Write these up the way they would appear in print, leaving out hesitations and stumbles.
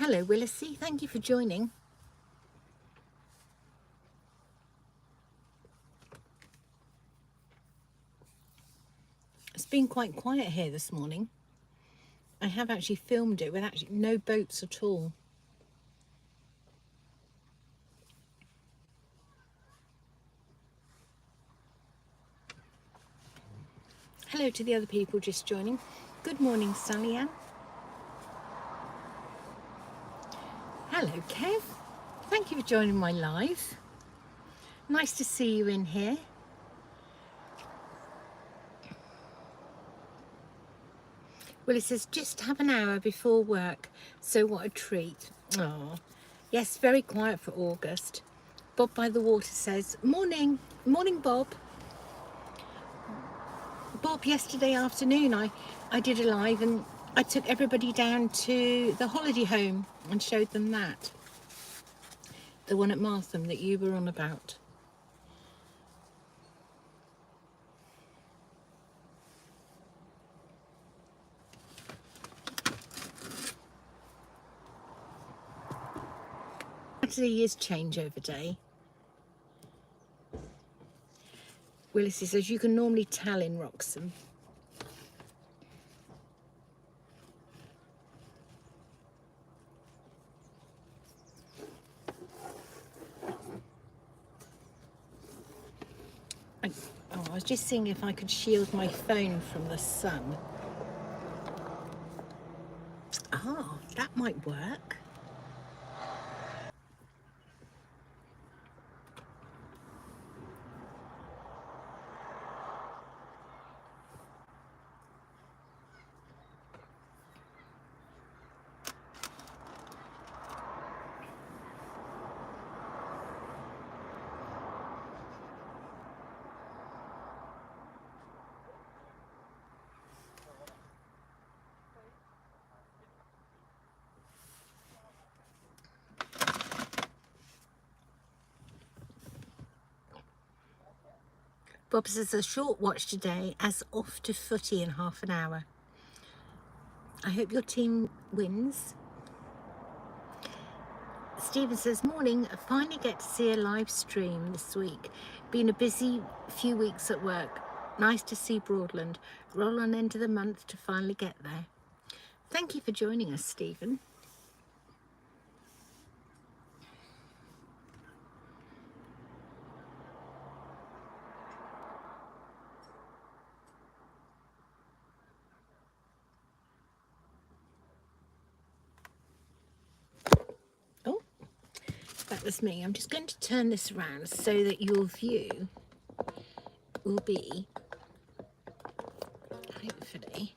Hello, Willisy. Thank you for joining. It's been quite quiet here this morning. I have actually filmed it with actually no boats at all. Hello to the other people just joining. Good morning, Sally Ann. Hello, Kev. Thank you for joining my live. Nice to see you in here. Willie says, just have an hour before work, so what a treat. Oh, yes, very quiet for August. Bob by the water says, morning. Morning, Bob. Bob, yesterday afternoon I did a live and I took everybody down to the holiday home and showed them that. The one at Martham that you were on about. Saturday is changeover day. Willis says you can normally tell in Wroxham. I was just seeing if I could shield my phone from the sun. Ah, that might work. Bob says a short watch today as off to footy in half an hour. I hope your team wins. Stephen says, morning, I finally get to see a live stream this week. Been a busy few weeks at work. Nice to see Broadland. Roll on end of the month to finally get there. Thank you for joining us, Stephen. Oh, that was me. I'm just going to turn this around so that your view will be, hopefully,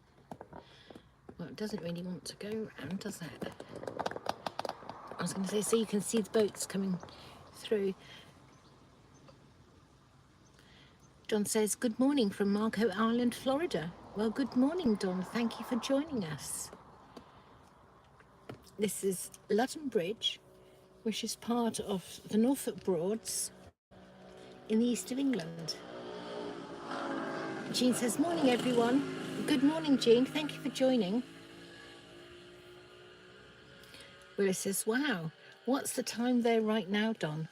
well, it doesn't really want to go around, does it? I was going to say, so you can see the boats coming through. Don says, good morning from Marco Island, Florida. Well, good morning, Don. Thank you for joining us. This is Ludham Bridge, which is part of the Norfolk Broads in the east of England. Jean says, morning, everyone. Good morning, Jean. Thank you for joining. Willis says, wow, what's the time there right now, Don?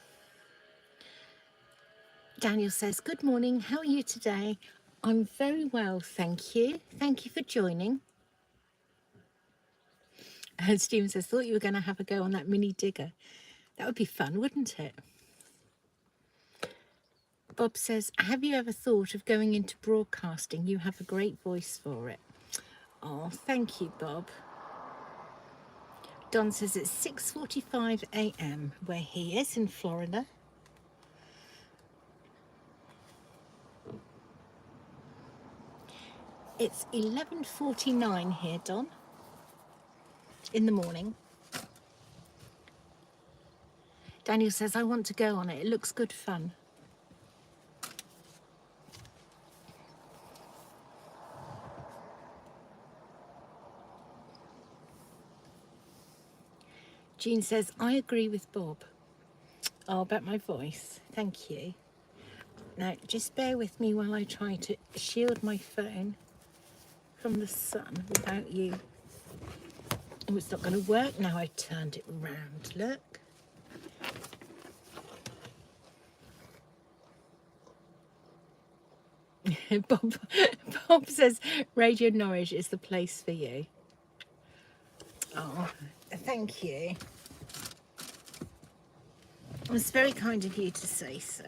Daniel says, good morning. How are you today? I'm very well, thank you. Thank you for joining. And Stephen says, thought you were going to have a go on that mini digger. That would be fun, wouldn't it? Bob says, have you ever thought of going into broadcasting? You have a great voice for it. Oh, thank you, Bob. Don says it's 6:45 a.m. where he is in Florida. It's 11:49 here, Don, in the morning. Daniel says, I want to go on it. It looks good fun. Jean says, I agree with Bob. Oh, about my voice. Thank you. Now, just bear with me while I try to shield my phone from the sun without you Oh, it's not going to work now. I turned it round. Look. Bob says Radio Norwich is the place for you. Oh, thank you. It's very kind of you to say so.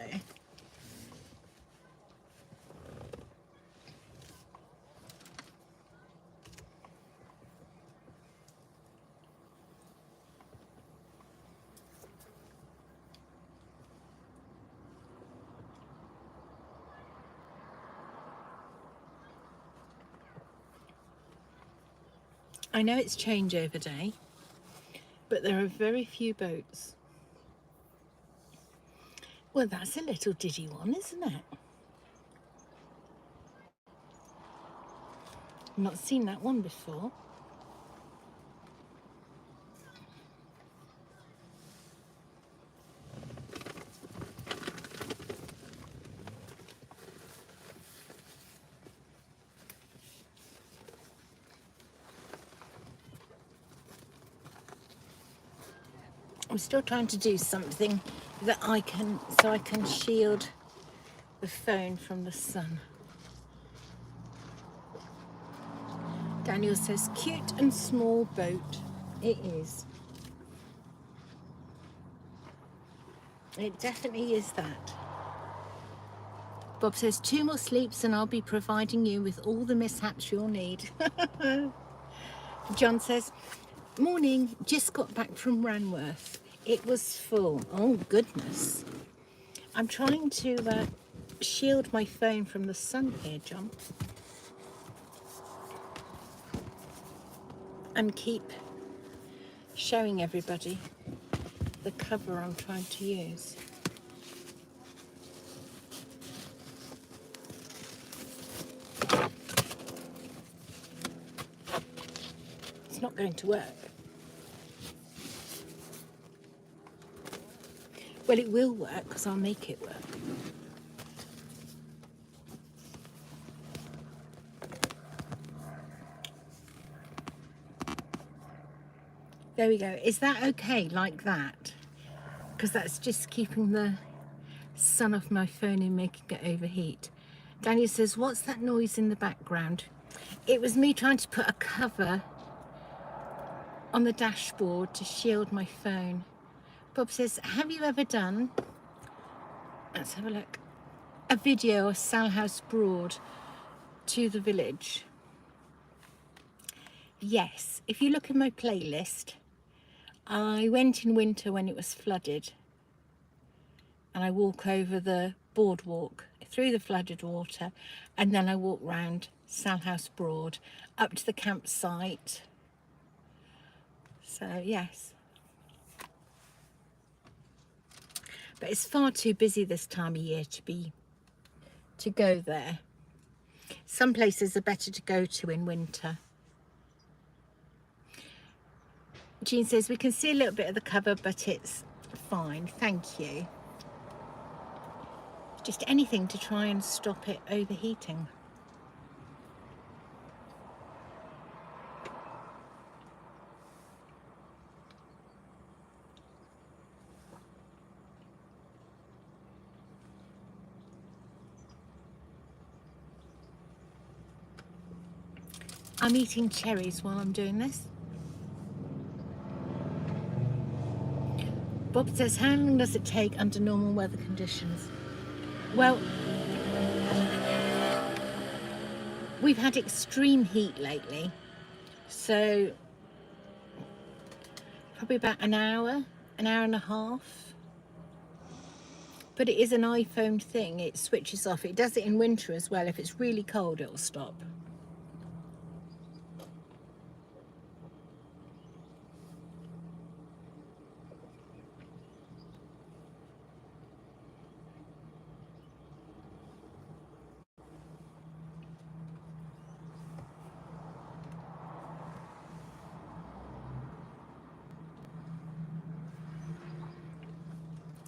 I know it's changeover day, but there are very few boats. Well, that's a little diddy one, isn't it? I've not seen that one before. I'm still trying to do something that I can shield the phone from the sun. Daniel says, cute and small boat. It is. It definitely is that. Bob says, 2 more sleeps and I'll be providing you with all the mishaps you'll need. John says, morning, just got back from Ranworth. It was full. Oh, goodness. I'm trying to shield my phone from the sun here, John. And keep showing everybody the cover I'm trying to use. It's not going to work. Well, it will work because I'll make it work. There we go. Is that okay like that? Because that's just keeping the sun off my phone and making it overheat. Daniel says, what's that noise in the background? It was me trying to put a cover on the dashboard to shield my phone. Bob says, have you ever done, let's have a look, a video of Salhouse Broad to the village? Yes, if you look in my playlist, I went in winter when it was flooded and I walk over the boardwalk through the flooded water and then I walk round Salhouse Broad up to the campsite. So yes, but it's far too busy this time of year to go there. Some places are better to go to in winter. Jean says, we can see a little bit of the cover, but it's fine, thank you. Just anything to try and stop it overheating. I'm eating cherries while I'm doing this. Bob says, how long does it take under normal weather conditions? Well, we've had extreme heat lately, so probably about an hour and a half. But it is an iPhone thing, it switches off. It does it in winter as well. If it's really cold, it'll stop.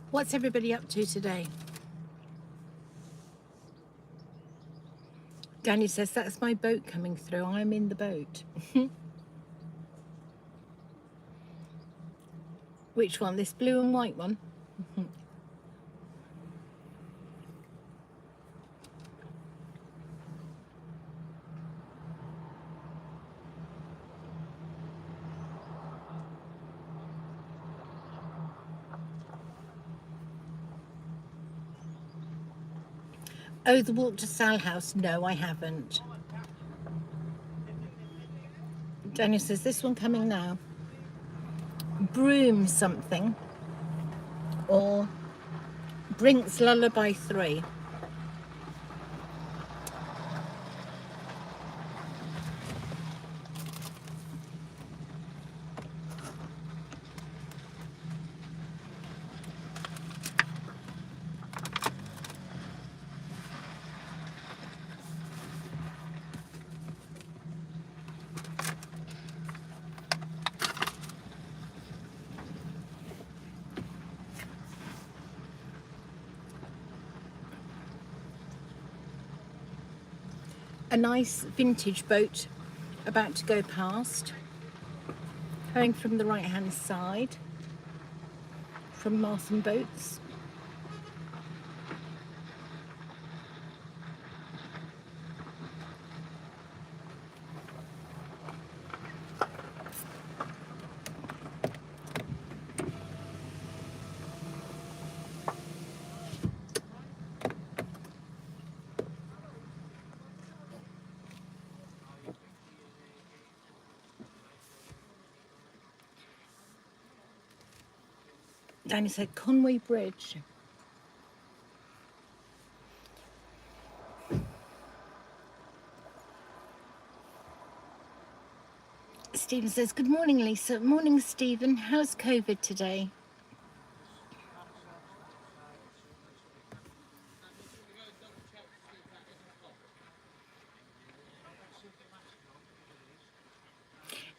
What's everybody up to today? Danny says, that's my boat coming through. I'm in the boat. Which one? This blue and white one? Oh, the walk to Sal House? No, I haven't. Daniel says, this one coming now. Broom something. Or Brink's Lullaby 3. A nice vintage boat about to go past, coming from the right hand side from Marthen Boats. Danny said Conway Bridge. Stephen says, good morning, Lisa. Morning, Stephen. How's COVID today?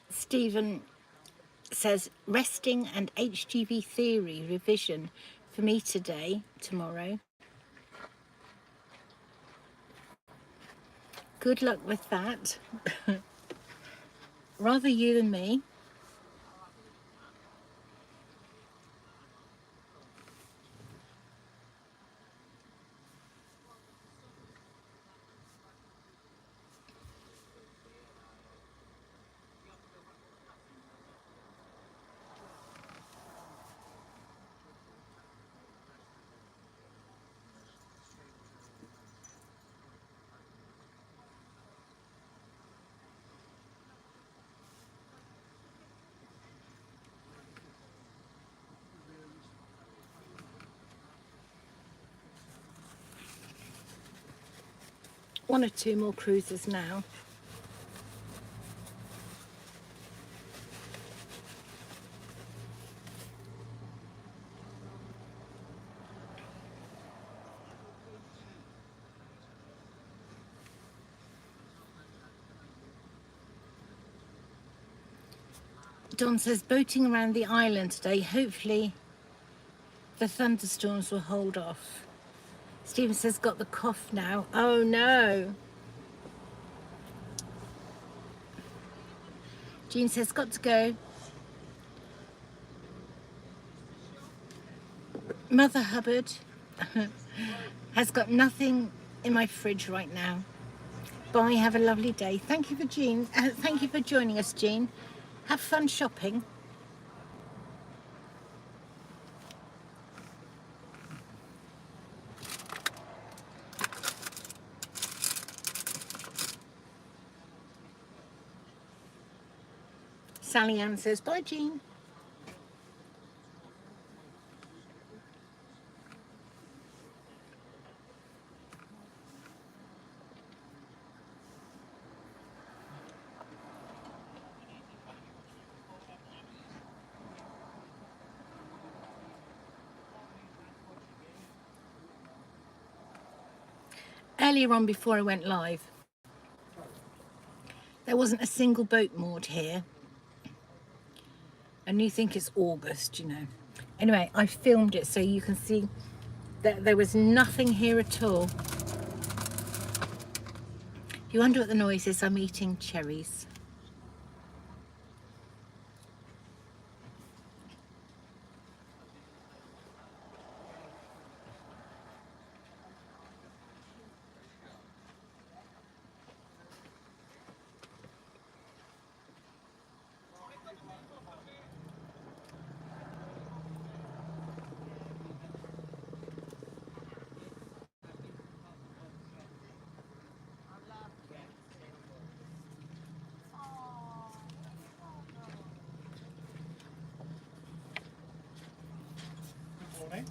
Stephen says, resting and HGV theory revision for me today, tomorrow. Good luck with that. Rather you than me. One or two more cruises now. Don says, boating around the island today. Hopefully the thunderstorms will hold off. Stephen says, got the cough now. Oh no. Jean says, got to go. Mother Hubbard has got nothing in my fridge right now. Bye, have a lovely day. Thank you for Jean. Thank you for joining us, Jean. Have fun shopping. Sally Ann says, bye, Jean. Earlier on, before I went live, there wasn't a single boat moored here. And you think it's August, you know. Anyway, I filmed it so you can see that there was nothing here at all. If you wonder what the noise is, I'm eating cherries.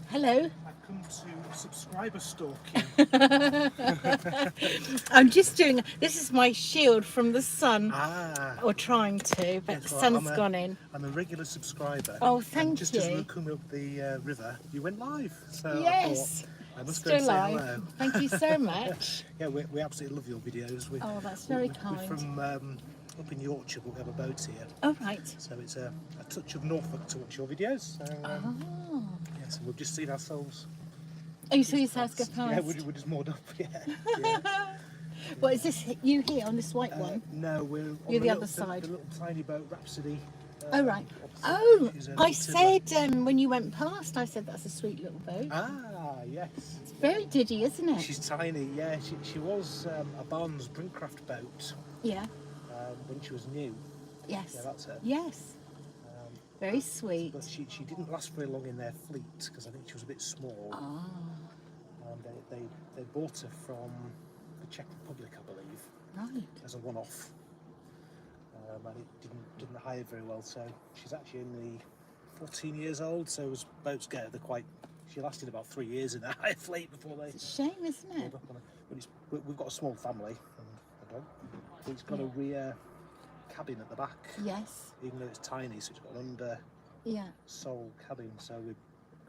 Hello. I've come to subscriber stalking. I'm just doing, this is my shield from the sun, Ah, or trying to, but yes, the well, sun's gone in. I'm a regular subscriber. Oh, And thank just as we you. were coming up the river, you went live. So Yes, I must go still and say live. hello. Thank you so much. Yeah, we absolutely love your videos. Oh, that's very We're kind. from up in Yorkshire, but we have a boat here. Oh, right. So it's a touch of Norfolk to watch your videos. So, Oh. yeah, so we've just seen ourselves. Oh, you saw yourselves go Yeah, past? we're just moored up. Yeah. What, is this you here on this white one? No, we're on You're the other little, side. the little tiny boat, Rhapsody. Oh, right. opposite, Oh, which is a I little tiddler. said when you went past, I said that's a sweet little boat. Ah, yes. It's very diddy, isn't it? She's tiny, yeah. She was a Barnes Brincraft boat Yeah. when she was new. Yes. Yeah, that's it. Yes. Very sweet. But she didn't last very long in their fleet because I think she was a bit small. Ah. They bought her from the Czech Republic, I believe, Right. as a one-off. And it didn't hire very well, so she's actually only 14 years old. So as boats go, she lasted about 3 years in a hire fleet before they It's a shame, isn't it? pulled up on her. But we've got a small family, and a dog. So it's got a rear cabin at the back, Yes. even though it's tiny. So it's got an under Yeah. sole cabin. So we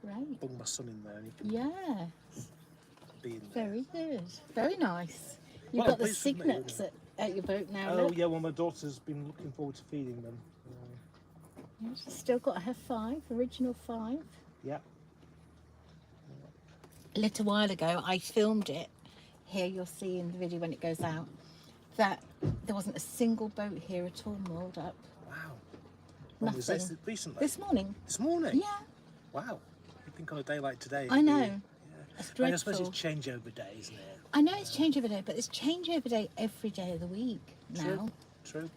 Great. bung my son in there, and he can Yeah. be in there. Very good. Very nice. You've Well, got the please submit, cygnets at your boat now. Oh Look. yeah, well my daughter's been looking forward to feeding them. Yeah, she's still got her 5, original 5. Yeah. A little while ago, I filmed it. Here you'll see in the video when it goes out that there wasn't a single boat here at all moored up. Wow. When was this? Nothing. Recently? This morning. This morning? Yeah. Wow. You'd think on a day like today. I know. Yeah. It's I suppose dreadful. it's changeover day, isn't it? I know it's changeover day, but it's changeover day every day of the week now. True.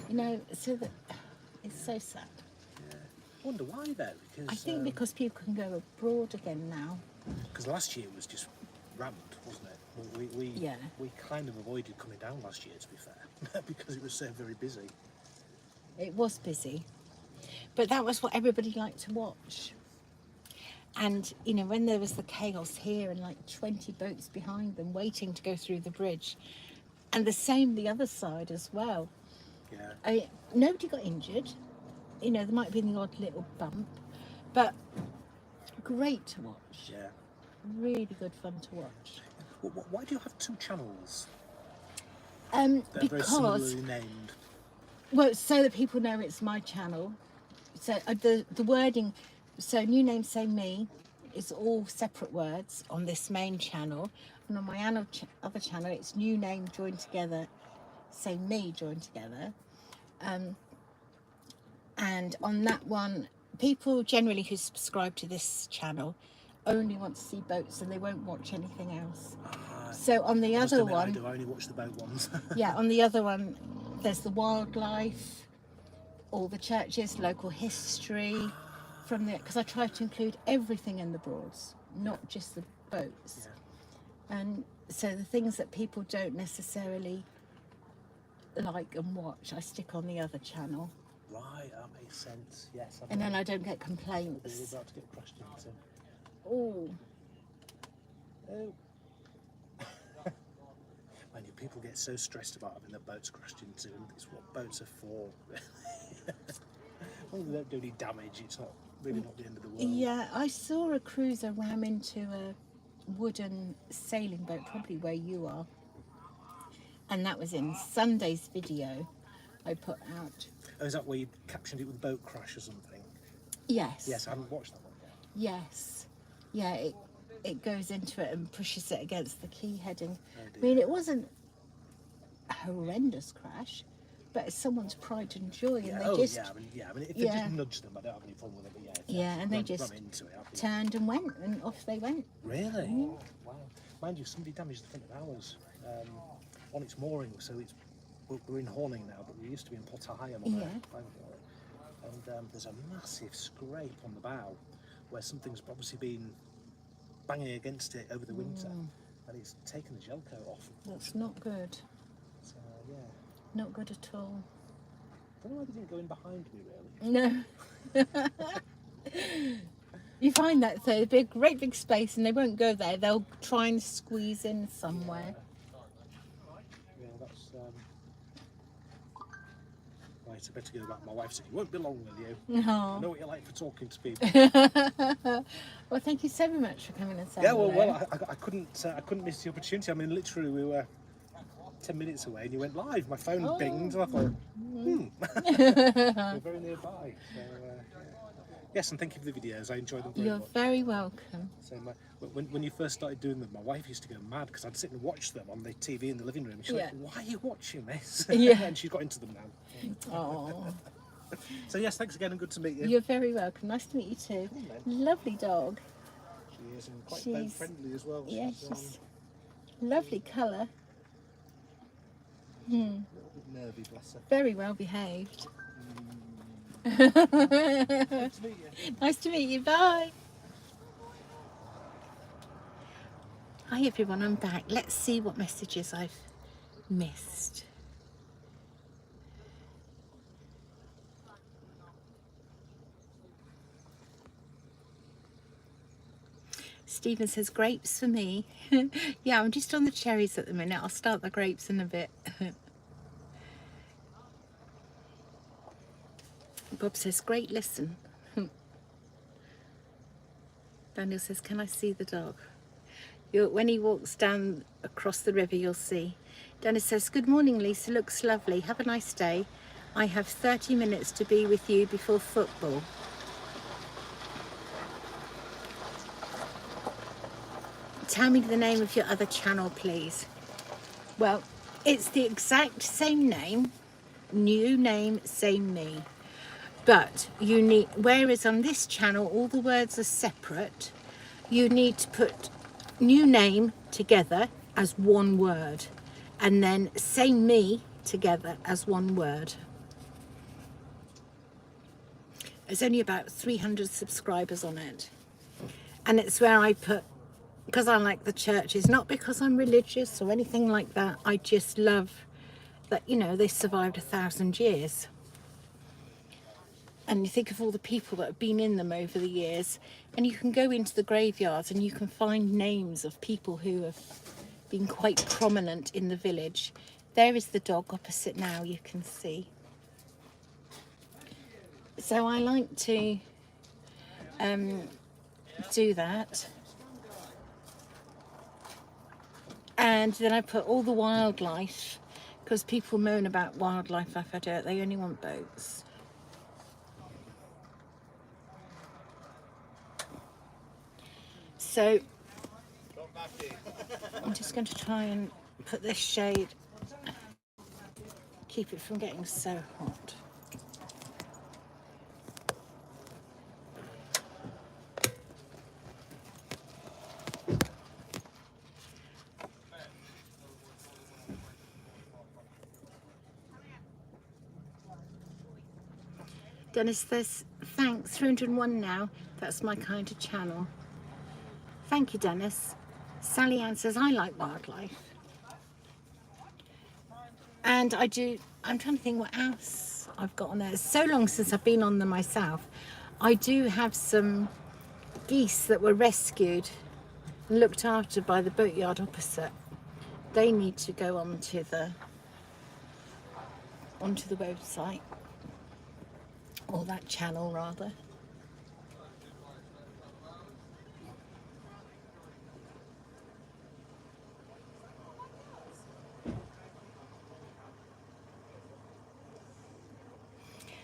You know, so that it's so sad. Yeah. I wonder why though, because I think because people can go abroad again now. because last year was just rammed, wasn't it? We kind of avoided coming down last year, to be fair, because it was so very busy. It was busy, but that was what everybody liked to watch. And you know, when there was the chaos here and like 20 boats behind them waiting to go through the bridge, and the same the other side as well. Yeah. Nobody got injured. You know, there might have been the odd little bump, but great to watch. Yeah. Really good fun to watch. Why do you have 2 channels? Because They're very similarly named. well, so that people know it's my channel. So the wording, so new name say me, is all separate words on this main channel, and on my other channel it's new name joined together, say me joined together. And on that one, people generally who subscribe to this channel only want to see boats and they won't watch anything else. So on the other one, I do only watch the boat ones. yeah, on the other one, there's the wildlife, all the churches, local history, from the, because I try to include everything in the Broads, not just the boats. Yeah. And so the things that people don't necessarily like and watch, I stick on the other channel. Right, that makes sense. Yes. And then I don't get We're complaints. about to get crashed into. Oh, Oh. Man, people get so stressed about having their boats crashed into, and it's what boats are for. As long as they don't do any damage, it's not really not the end of the world. yeah, I saw a cruiser ram into a wooden sailing boat, probably where you are. And that was in Sunday's video I put out. Oh, is that where you captioned it with boat crash or something? Yes. Yes, I haven't watched that one yet. Yes. Yeah, it goes into it and pushes it against the quay heading. Oh, I mean, it wasn't a horrendous crash, but it's someone's pride and joy, and they just I mean, if they just nudge them, I don't have any problem with it. But yeah, and they just run into it, turned and went, and off they went. Really? Mm. Wow. Mind you, somebody damaged the front of ours on its mooring. So we're in Horning now, but we used to be in Potter High on Yeah. and there's a massive scrape on the bow where something's obviously been banging against it over the winter, and it's taken the gel coat off. That's not good. So yeah. Not good at all. I don't know why they didn't go in behind me, really. No. You find that so it'd be a great big space and they won't go there. They'll try and squeeze in somewhere. Yeah, that's. Right, I better go back. My wife said, "You won't be long with you." I Oh. know what you like for talking to people. Well, thank you so much for coming and saying Yeah, well, hello. I couldn't miss the opportunity. I mean, literally, we were 10 minutes away, and you went live. My phone binged, and I thought, we're very nearby. So, yes, and thank you for the videos. I enjoyed them very You're much. very welcome. So, when you first started doing them, my wife used to go mad because I'd sit and watch them on the TV in the living room. She's like, "Why are you watching this?" Yeah. And she's got into them now. Oh. So, yes, thanks again, and good to meet you. You're very welcome. Nice to meet you too. Lovely dog. She is, and quite She's friendly as well. Yeah, she's lovely colour. A little bit nervy, bless her. Very well behaved. Good to meet you. Nice to meet you. Bye. Hi everyone, I'm back. Let's see what messages I've missed. Stephen says grapes for me. Yeah, I'm just on the cherries at the minute. I'll start the grapes in a bit. Bob says great listen. Daniel says, can I see the dog? When he walks down across the river, you'll see. Dennis says, good morning, Lisa. Looks lovely. Have a nice day. I have 30 minutes to be with you before football. Tell me the name of your other channel, please. Well, it's the exact same name. New name, same me. But you need, whereas on this channel, all the words are separate, you need to put new name together as one word and then same me together as one word. There's only about 300 subscribers on it, and it's where I put, because I like the churches, not because I'm religious or anything like that. I just love that, you know, they survived 1,000 years. And you think of all the people that have been in them over the years, and you can go into the graveyards and you can find names of people who have been quite prominent in the village. There is the dog opposite now, you can see. So I like to do that. And then I put all the wildlife, because people moan about wildlife if I do it. They only want boats. So I'm just going to try and put this shade, keep it from getting so hot. Dennis says, thanks, 301 now. That's my kind of channel. Thank you, Dennis. Sally Ann says, I like wildlife. And I do, I'm trying to think what else I've got on there. It's so long since I've been on them myself. I do have some geese that were rescued and looked after by the boatyard opposite. They need to go onto the website, or that channel rather.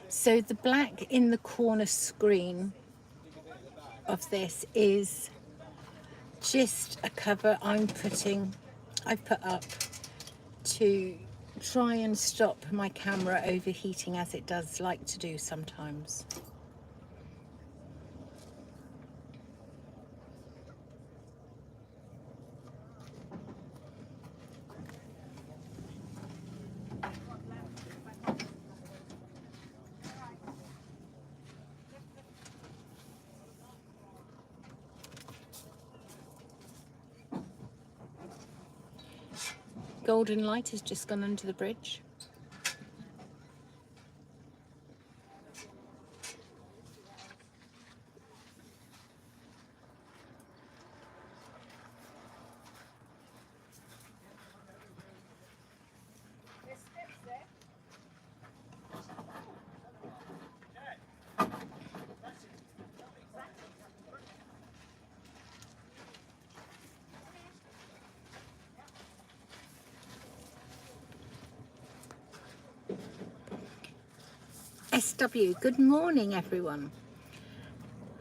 So the black in the corner screen of this is just a cover I've put up to try and stop my camera overheating, as it does like to do sometimes. Golden light has just gone under the bridge. SW. Good morning, everyone.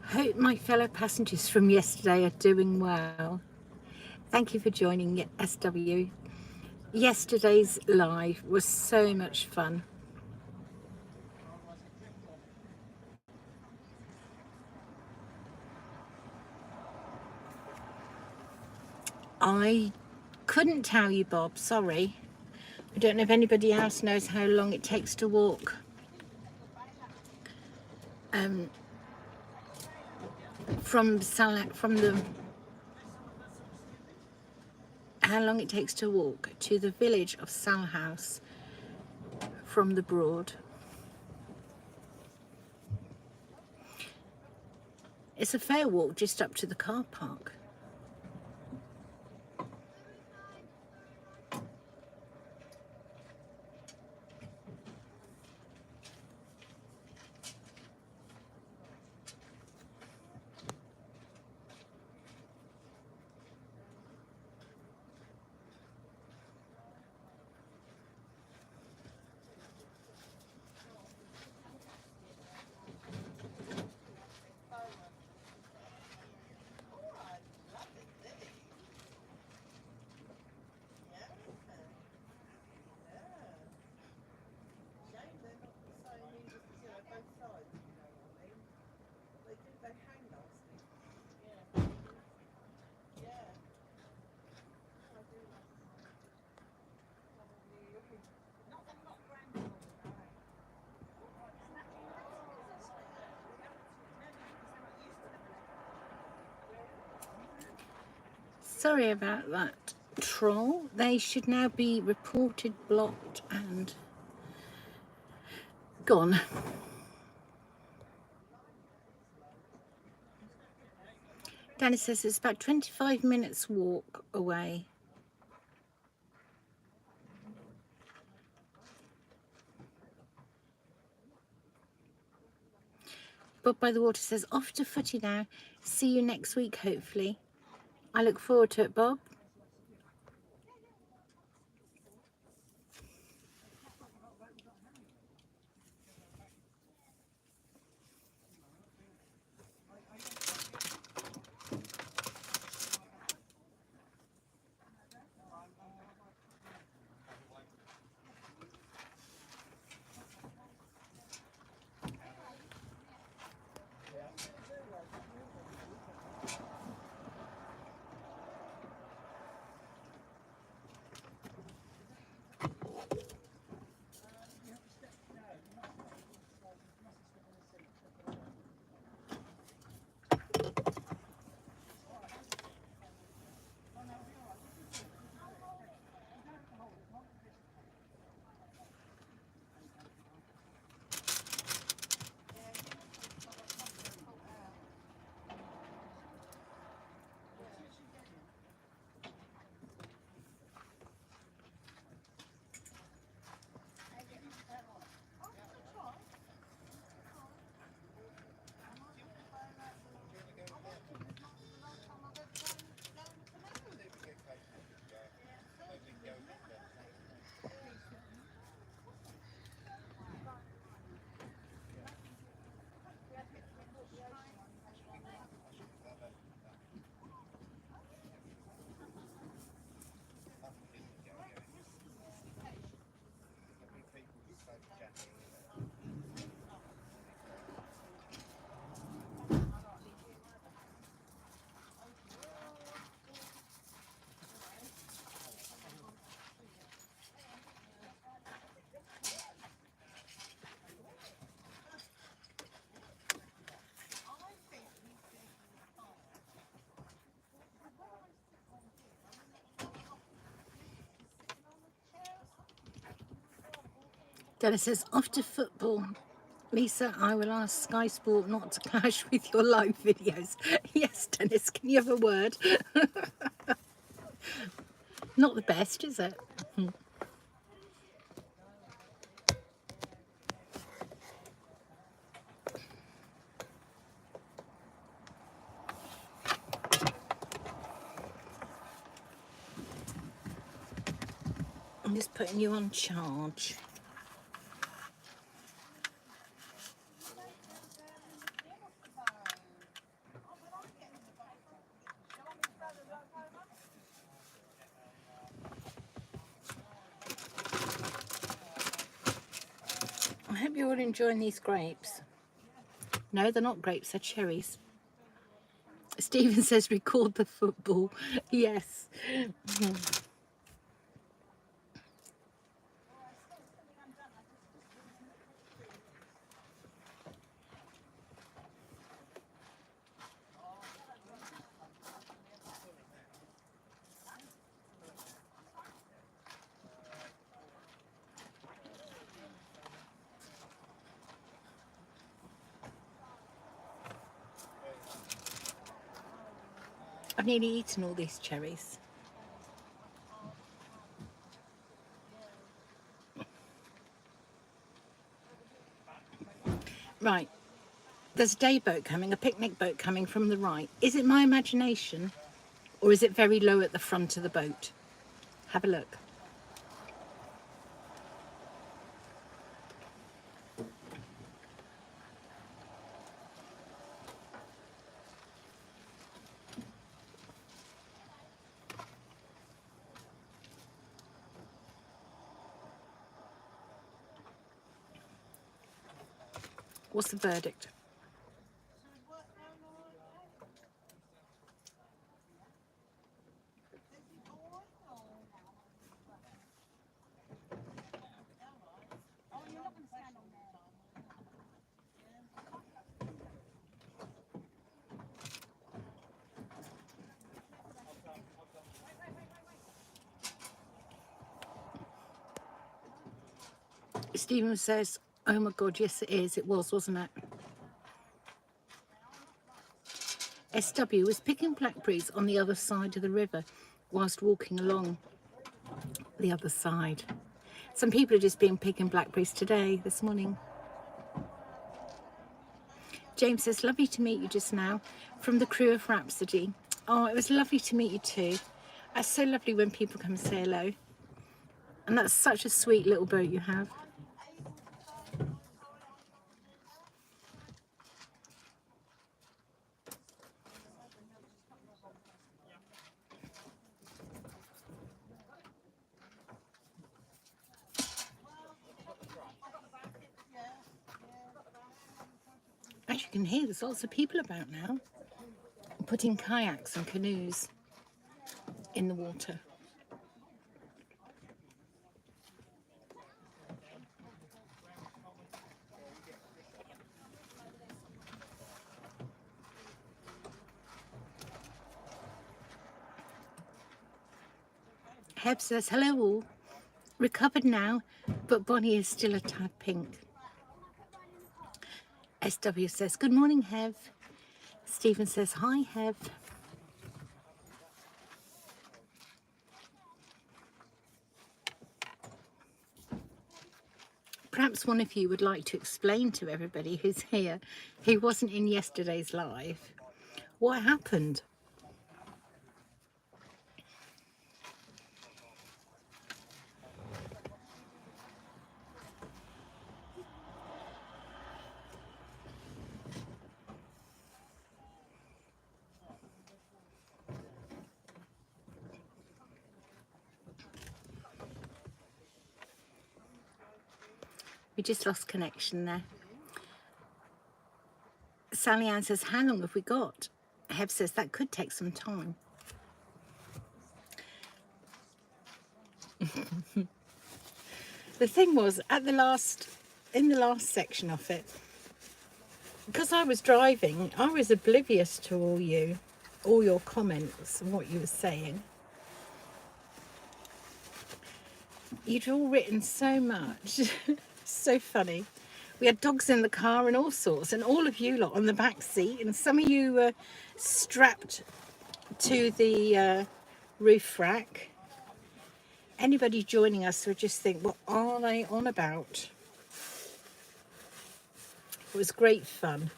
Hope my fellow passengers from yesterday are doing well. Thank you for joining SW. Yesterday's live was so much fun. I couldn't tell you, Bob, sorry. I don't know if anybody else knows how long it takes to walk how long it takes to walk to the village of Salhouse from the Broad. It's a fair walk just up to the car park. Sorry about that, troll. They should now be reported, blocked and gone. Danny says it's about 25 minutes walk away. Bob by the Water says, off to footy now. See you next week, hopefully. I look forward to it, Bob. Dennis says, off to football. Lisa, I will ask Sky Sport not to clash with your live videos. Yes, Dennis, can you have a word? Not the best, is it? I'm just putting you on charge. you're all enjoying these grapes. No, they're not grapes, they're cherries. Stephen says record the football. Yes. I've nearly eaten all these cherries. Right, there's a day boat coming, a picnic boat coming from the right. Is it my imagination or is it very low at the front of the boat? Have a look. What's the verdict? Stephen says, oh my God, yes it is. It was, wasn't it? SW was picking blackberries on the other side of the river whilst walking along the other side. Some people have just been picking blackberries today, this morning. James says, lovely to meet you just now from the crew of Rhapsody. Oh, it was lovely to meet you too. It's so lovely when people come and say hello. And that's such a sweet little boat you have. As you can hear, there's lots of people about now, putting kayaks and canoes in the water. Heb says, hello all. Recovered now, but Bonnie is still a tad pink. SW says, good morning, Hev. Stephen says, hi, Hev. Perhaps one of you would like to explain to everybody who's here, who wasn't in yesterday's live, what happened. We just lost connection there. Sally Ann says, how long have we got? Heb says, that could take some time. The thing was, in the last section of it, because I was driving, I was oblivious to all your comments and what you were saying. You'd all written so much. So funny. We had dogs in the car and all sorts, and all of you lot on the back seat, and some of you were strapped to the roof rack. Anybody joining us would just think, what are they on about? It was great fun.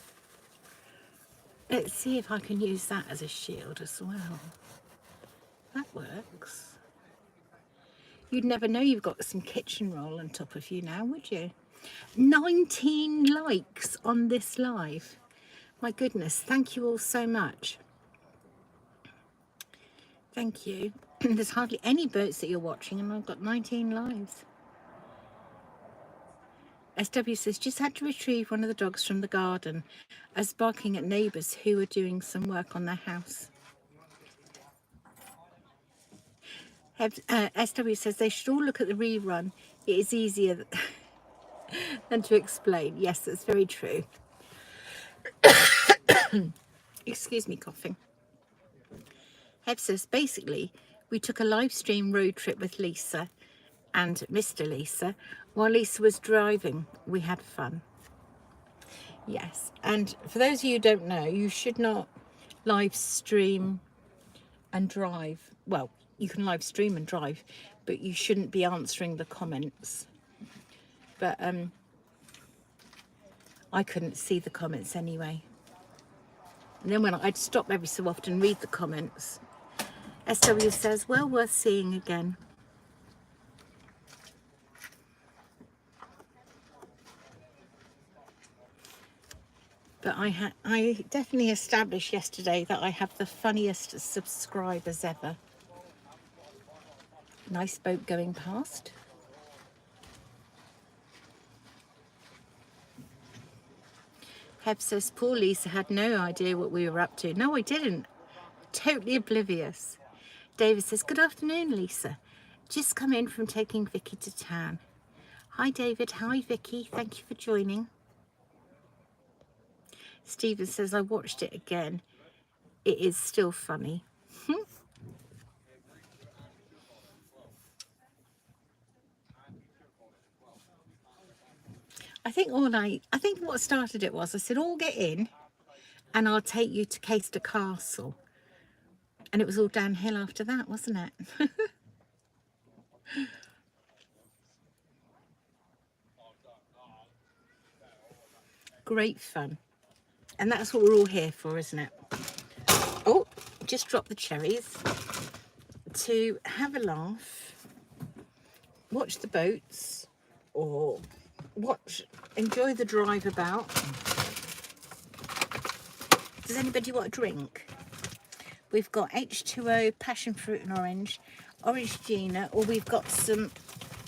Let's see if I can use that as a shield as well. That works. You'd never know you've got some kitchen roll on top of you now, would you? 19 likes on this live. My goodness, thank you all so much. Thank you. There's hardly any boats that you're watching and I've got 19 lives. SW says, just had to retrieve one of the dogs from the garden as barking at neighbours who were doing some work on their house. SW says they should all look at the rerun. It is easier than to explain. Yes, that's very true. Excuse me, coughing. Heb says, basically, we took a live stream road trip with Lisa and Mr. Lisa. While Lisa was driving, we had fun. Yes, and for those of you who don't know, you should not live stream and drive. Well, you can live stream and drive, but you shouldn't be answering the comments. But I couldn't see the comments anyway. And then when I'd stop every so often and read the comments. SW says, well worth seeing again. But I definitely established yesterday that I have the funniest subscribers ever. Nice boat going past. Heb says, poor Lisa had no idea what we were up to. No, I didn't. Totally oblivious. David says, good afternoon, Lisa. Just come in from taking Vicky to town. Hi, David. Hi, Vicky. Thank you for joining. Stephen says, I watched it again. It is still funny. I think what started it was I said, all get in and I'll take you to Caister Castle. And it was all downhill after that, wasn't it? Great fun. And that's what we're all here for, isn't it? Oh, just drop the cherries. To have a laugh, watch the boats, or enjoy the drive about. Does anybody want a drink? We've got H2O, passion fruit and orange Gina, or we've got some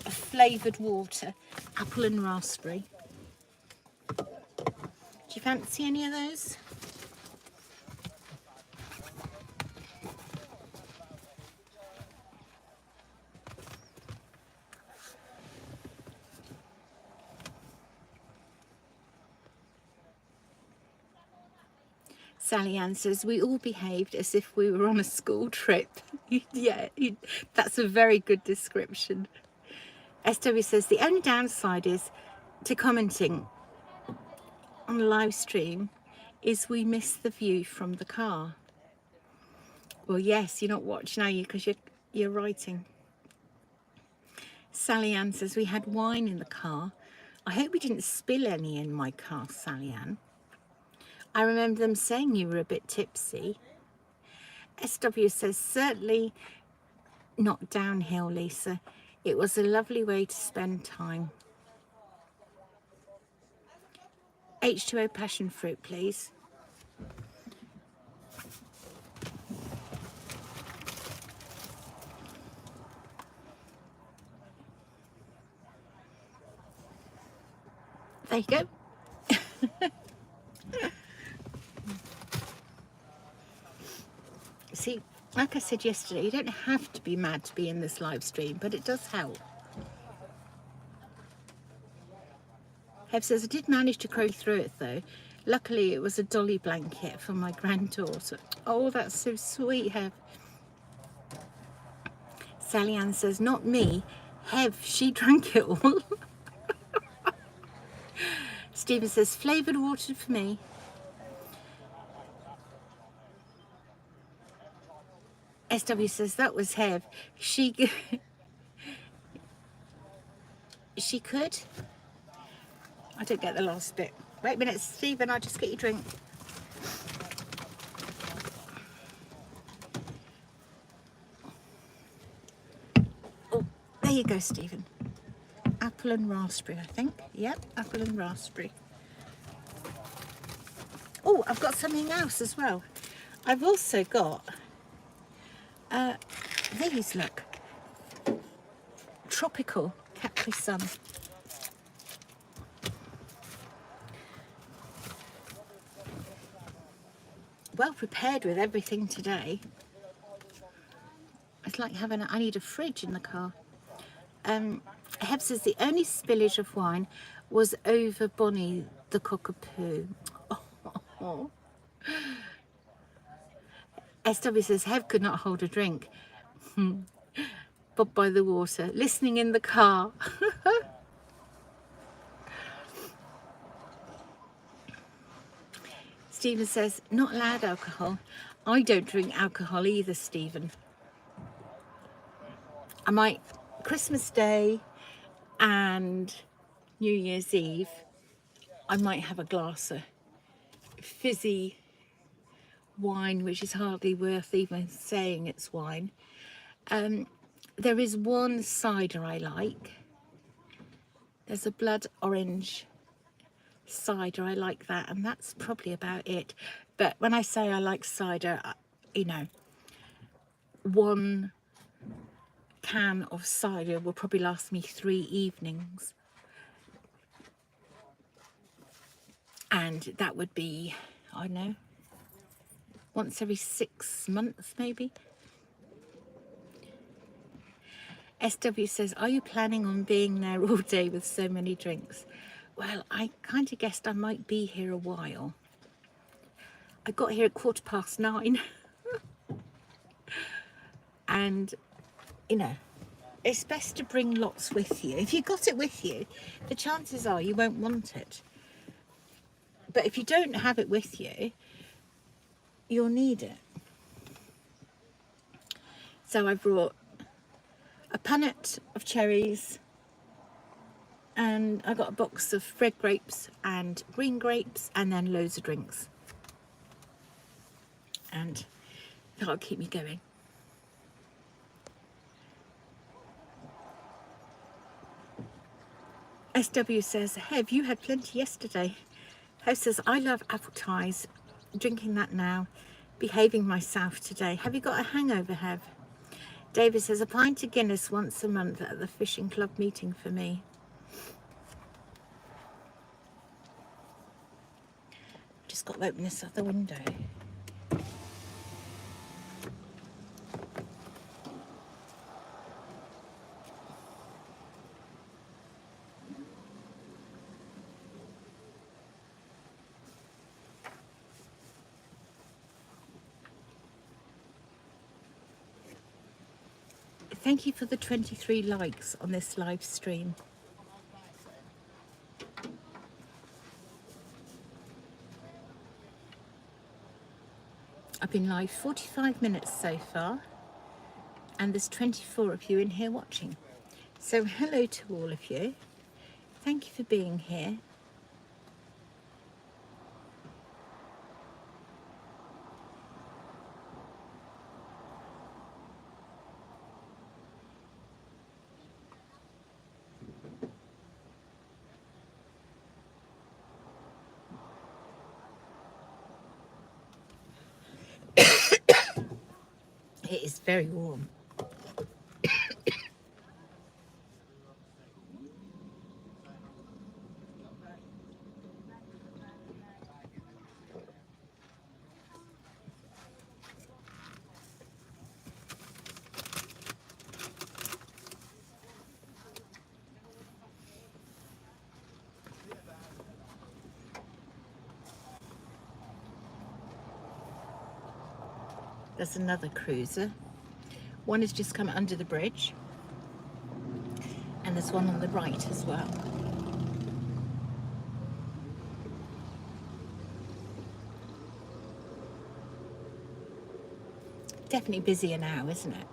flavoured water, apple and raspberry. Do you fancy any of those? Sally Ann says, we all behaved as if we were on a school trip. Yeah, that's a very good description. SW says, the only downside is to commenting on the live stream is we miss the view from the car. Well, yes, you're not watching, are you? Because you're writing. Sally Ann says, we had wine in the car. I hope we didn't spill any in my car, Sally Ann. I remember them saying you were a bit tipsy. SW says, certainly not downhill, Lisa. It was a lovely way to spend time. H2O passion fruit, please. There you go. See, like I said yesterday, you don't have to be mad to be in this live stream, but it does help. Heb says, I did manage to crow through it though. Luckily, it was a dolly blanket for my granddaughter. Oh, that's so sweet, Heb. Sally Ann says, not me. Heb, she drank it all. Stephen says, flavoured water for me. SW says, that was Heb. She could. I don't get the last bit. Wait a minute, Stephen, I'll just get your drink. Oh, there you go, Stephen. Apple and raspberry, I think. Yep, apple and raspberry. Oh, I've got something else as well. I've also got these, look. Tropical Capri Sun. well prepared with everything today. It's like having I need a fridge in the car. Heb says the only spillage of wine was over Bonnie the cockapoo. Oh. SW says Heb could not hold a drink. Bob by the water, listening in the car. Stephen says, not allowed alcohol. I don't drink alcohol either, Stephen. I might, Christmas Day and New Year's Eve, I might have a glass of fizzy wine, which is hardly worth even saying it's wine. There is one cider I like. There's a blood orange cider, I like that, and that's probably about it. But when I say I like cider, you know, one can of cider will probably last me 3 evenings, and that would be, I don't know, once every 6 months maybe. SW says, are you planning on being there all day with so many drinks? Well, I kind of guessed I might be here a while. I got here at 9:15 and, you know, it's best to bring lots with you. If you got it with you, the chances are you won't want it. But if you don't have it with you, you'll need it. So I brought a punnet of cherries, and I got a box of red grapes and green grapes, and then loads of drinks. And that'll keep me going. SW says, Hev, you had plenty yesterday. Hev says, I love apple ties, drinking that now, behaving myself today. Have you got a hangover, Hev? David says, a pint of Guinness once a month at the fishing club meeting for me. Just got to open this other window. Thank you for the 23 likes on this live stream. I've been live 45 minutes so far, and there's 24 of you in here watching. So hello to all of you. Thank you for being here. It is very warm. There's another cruiser. One has just come under the bridge, and there's one on the right as well. Definitely busier now, isn't it?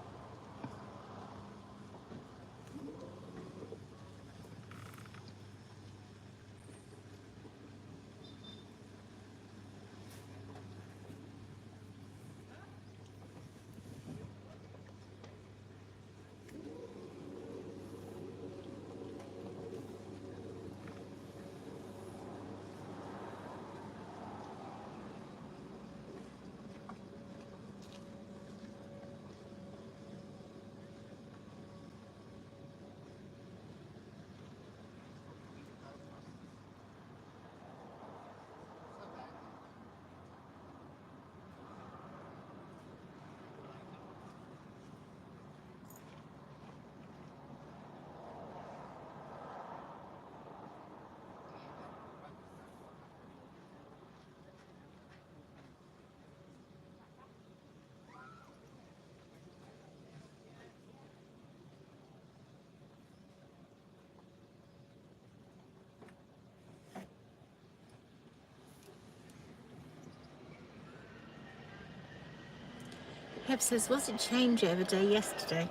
Pep says, was it changeover day yesterday?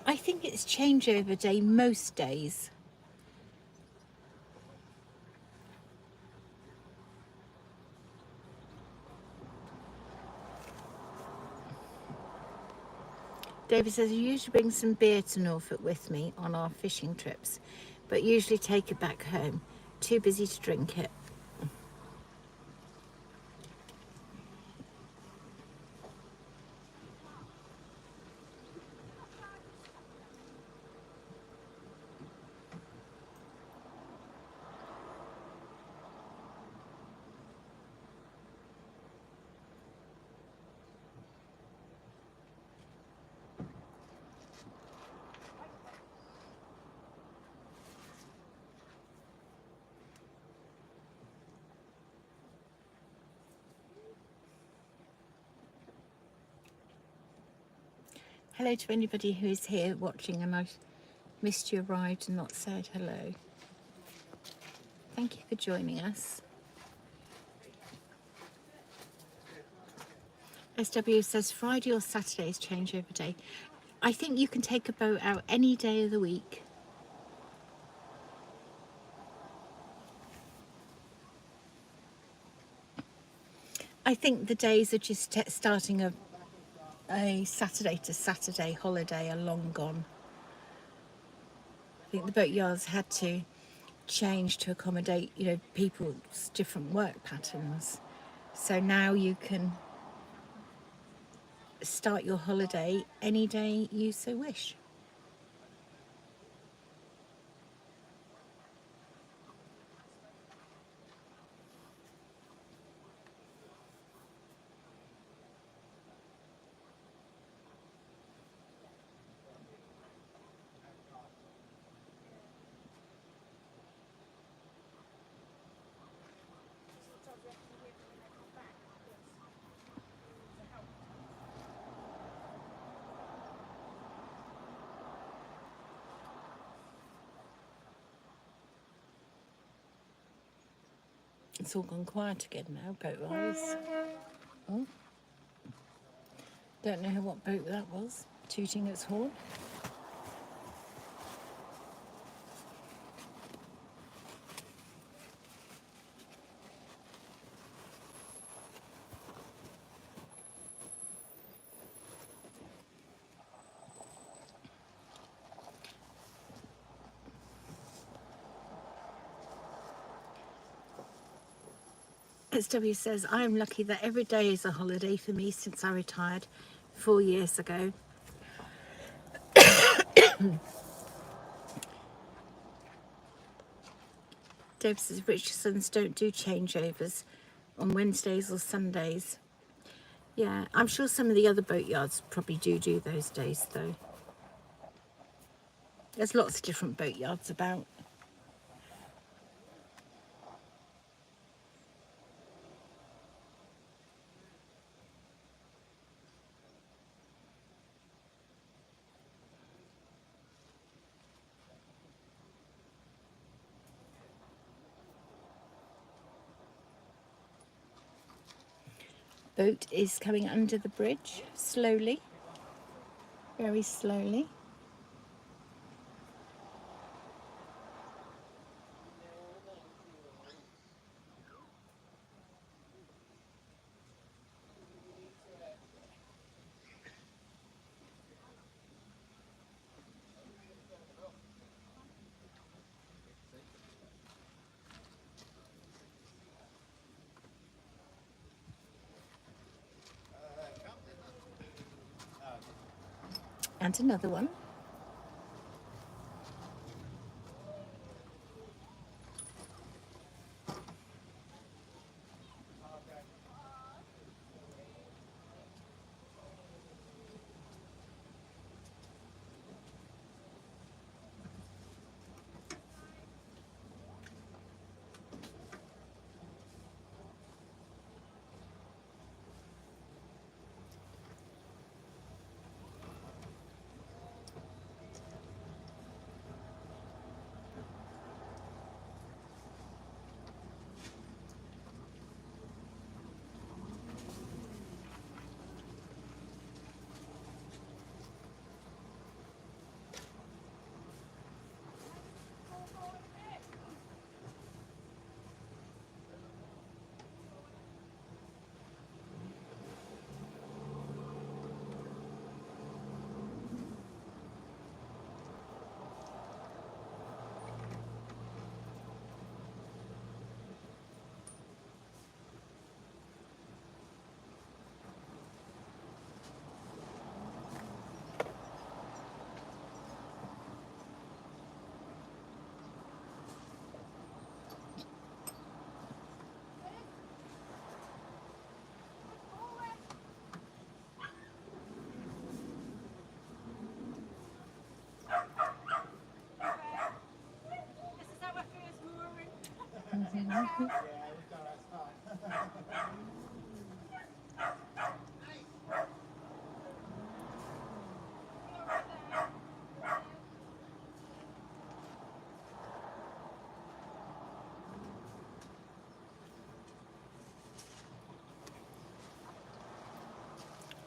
I think it's changeover day most days. David says, I usually bring some beer to Norfolk with me on our fishing trips, but usually take it back home. Too busy to drink it. Hello to anybody who's here watching and I missed you arrived and not said hello. Thank you for joining us. SW says Friday or Saturday is changeover day. I think you can take a boat out any day of the week. I think the days of just starting a Saturday to Saturday holiday are long gone. I think the boatyards had to change to accommodate, people's different work patterns. So now you can start your holiday any day you so wish. It's all gone quiet again now, boat-wise. Oh. Don't know what boat that was, tooting its horn. SW says, I'm lucky that every day is a holiday for me since I retired 4 years ago. Dave says, Richardson's don't do changeovers on Wednesdays or Sundays. Yeah, I'm sure some of the other boatyards probably do those days though. There's lots of different boatyards about. Boat is coming under the bridge, slowly, very slowly. And another one.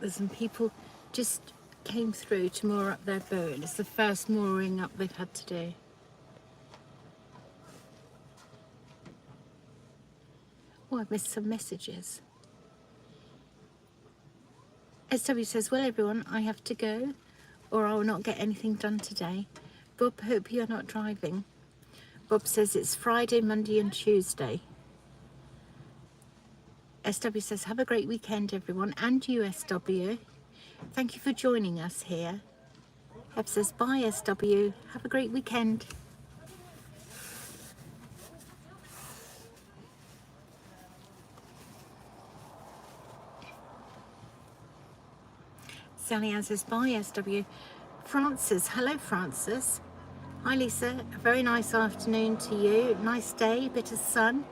There's some people just came through to moor up their boat. It's the first mooring up they've had to do. Oh, I've missed some messages. SW says, well, everyone, I have to go or I will not get anything done today. Bob, hope you're not driving. Bob says it's Friday, Monday and Tuesday. SW says, have a great weekend, everyone, and you, SW. Thank you for joining us here. Heb says, bye, SW. Have a great weekend. Sally Ann says, bye, SW. Francis, hello, Francis. Hi, Lisa. A very nice afternoon to you. Nice day, bit of sun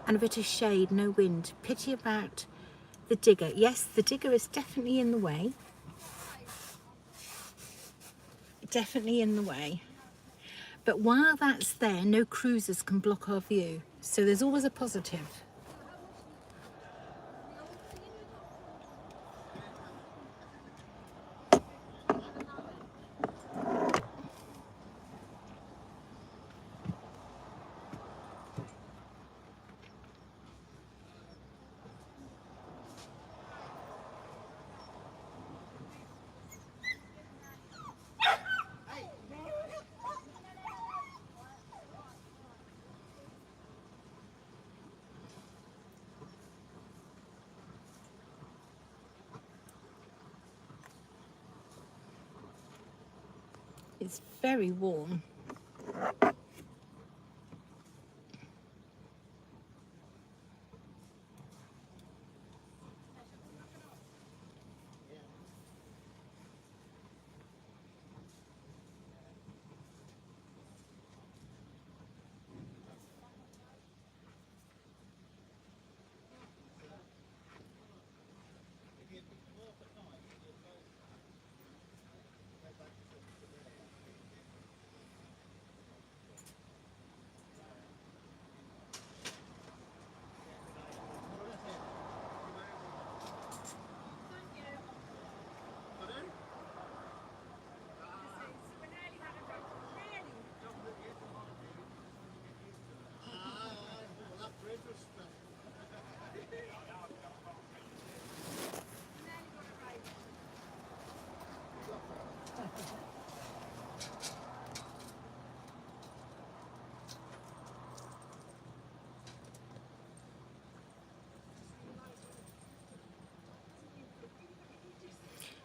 and a bit of shade, no wind. Pity about the digger. Yes, the digger is definitely in the way. Definitely in the way. But while that's there, no cruisers can block our view. So there's always a positive. It's very warm.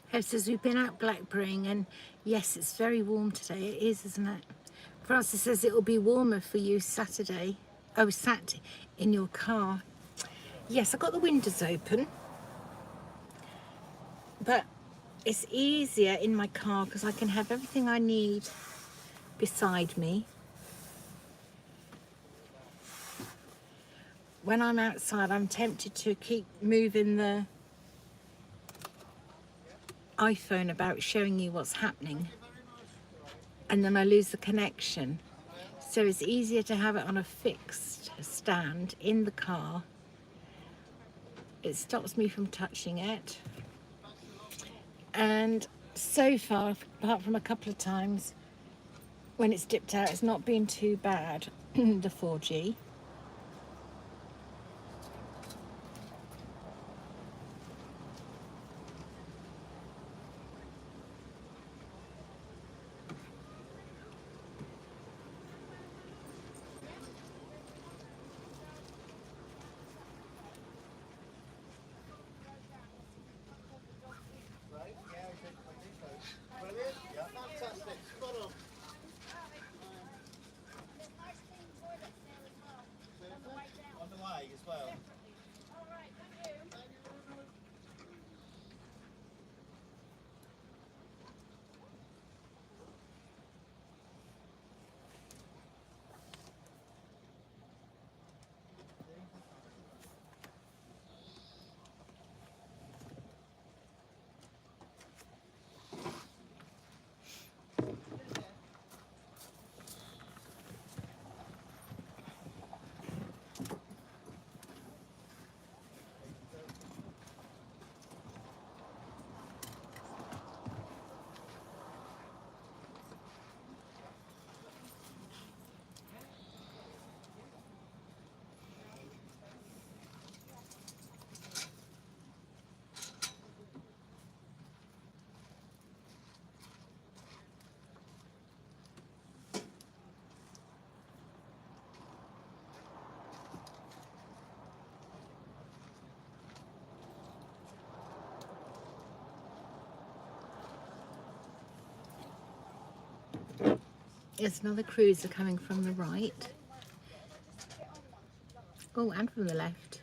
Heb says we've been out blackberrying and yes, it's very warm today. It is, isn't it? Francis says it will be warmer for you Saturday. Oh, sat in your car. Yes, I've got the windows open, but it's easier in my car because I can have everything I need beside me. When I'm outside, I'm tempted to keep moving the iPhone about showing you what's happening, and then I lose the connection. So it's easier to have it on a fixed stand in the car. It stops me from touching it. And so far, apart from a couple of times when it's dipped out, it's not been too bad, the 4G. There's another cruiser coming from the right. Oh, and from the left.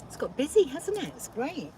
It's got busy, hasn't it? It's great.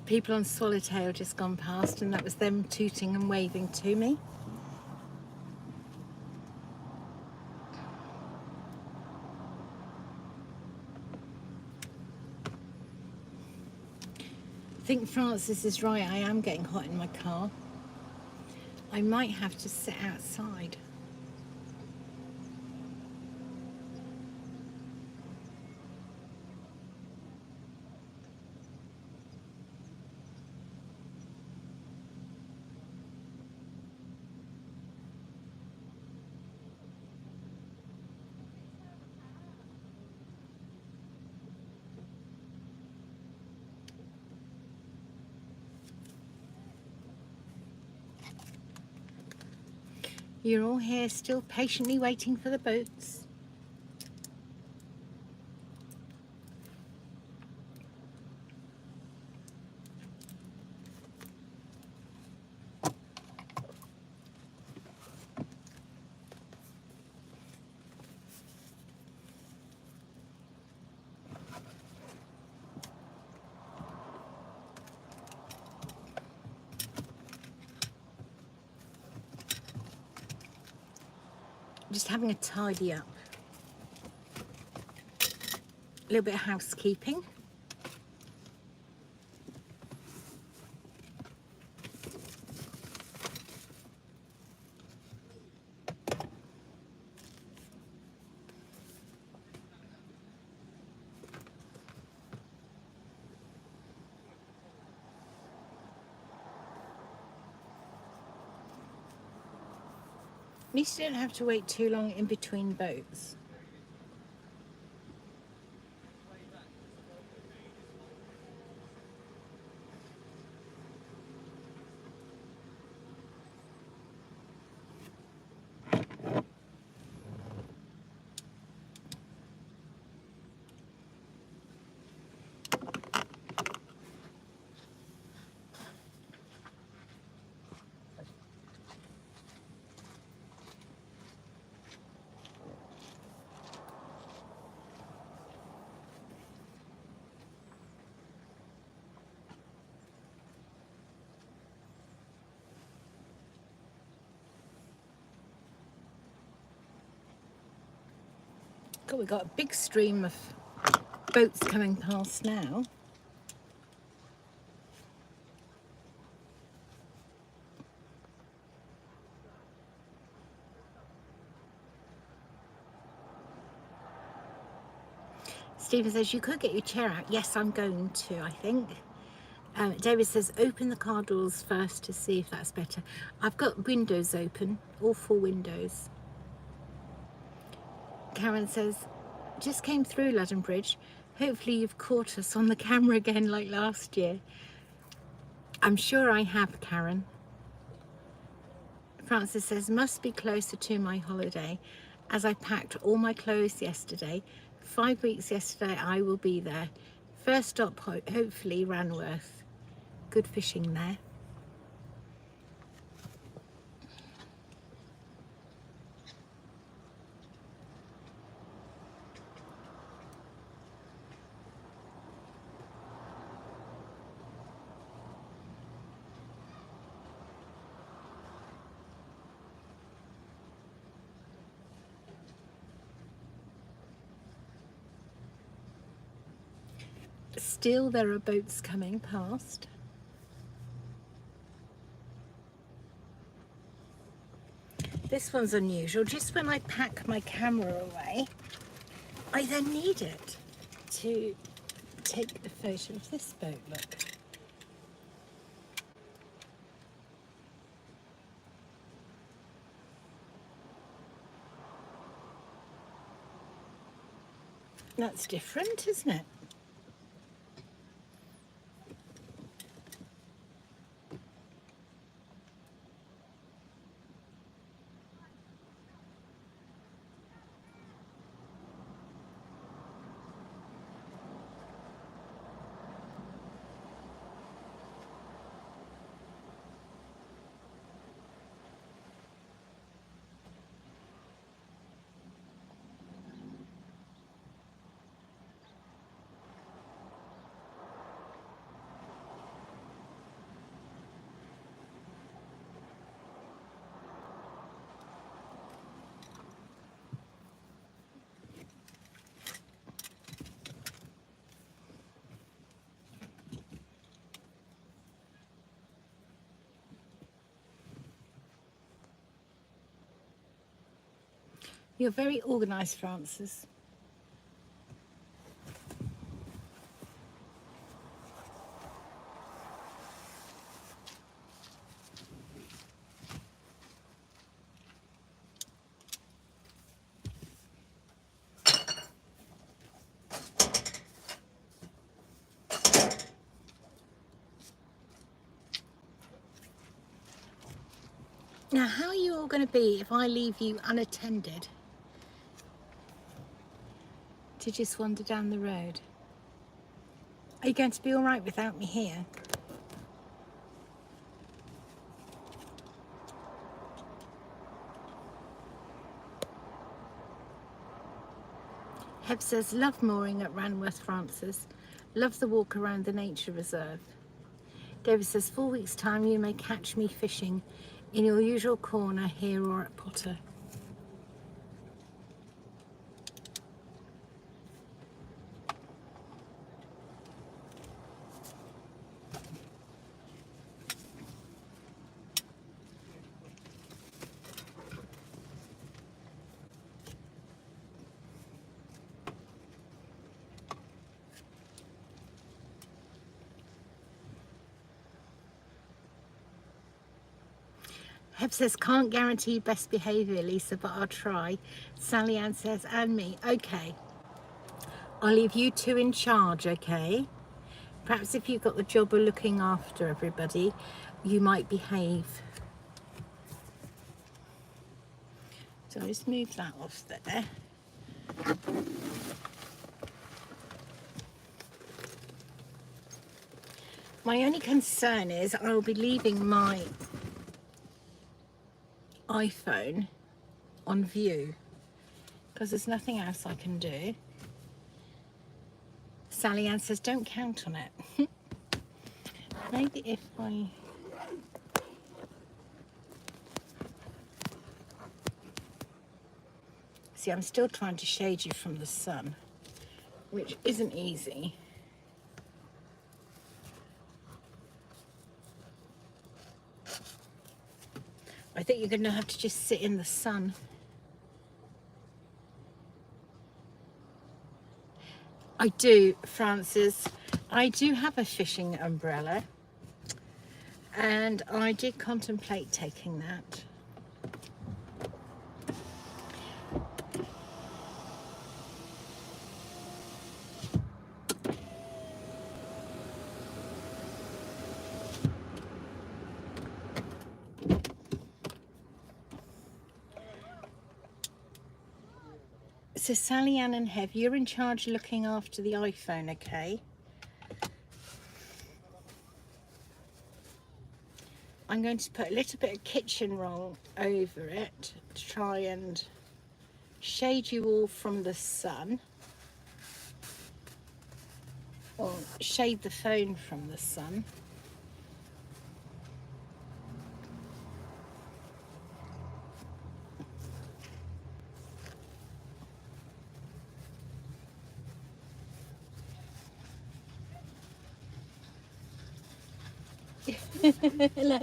People on Swallowtail just gone past, and that was them tooting and waving to me. I think Francis is right. I am getting hot in my car. I might have to sit outside. You're all here still patiently waiting for the boats. Just having a tidy up. A little bit of housekeeping. At least you don't have to wait too long in between boats. God, we've got a big stream of boats coming past now. Stephen says, you could get your chair out. Yes, I'm going to, I think. David says, open the car doors first to see if that's better. I've got windows open, all 4 windows. Karen says, just came through Ludham Bridge. Hopefully you've caught us on the camera again like last year. I'm sure I have, Karen. Francis says, must be closer to my holiday as I packed all my clothes yesterday. 5 weeks yesterday, I will be there. First stop, hopefully, Ranworth. Good fishing there. Still, there are boats coming past. This one's unusual. Just when I pack my camera away, I then need it to take a photo of this boat, look. That's different, isn't it? You're very organised, Francis. Now, how are you all going to be if I leave you unattended to just wander down the road? Are you going to be all right without me here? Heb says, love mooring at Ranworth, Francis. Love the walk around the nature reserve. David says, 4 weeks' time you may catch me fishing in your usual corner here or at Potter. Heb says, can't guarantee best behaviour, Lisa, but I'll try. Sally Ann says, and me. Okay. I'll leave you 2 in charge, okay? Perhaps if you've got the job of looking after everybody, you might behave. So I'll just move that off there. My only concern is I'll be leaving my iPhone on view because there's nothing else I can do. Sally Ann says, don't count on it. Maybe if I... See, I'm still trying to shade you from the sun, which isn't easy. I think you're going to have to just sit in the sun. I do, Francis. I do have a fishing umbrella, and I did contemplate taking that. So Sally Ann and Hev, you're in charge of looking after the iPhone, okay? I'm going to put a little bit of kitchen roll over it to try and shade you all from the sun, or shade the phone from the sun. Hello.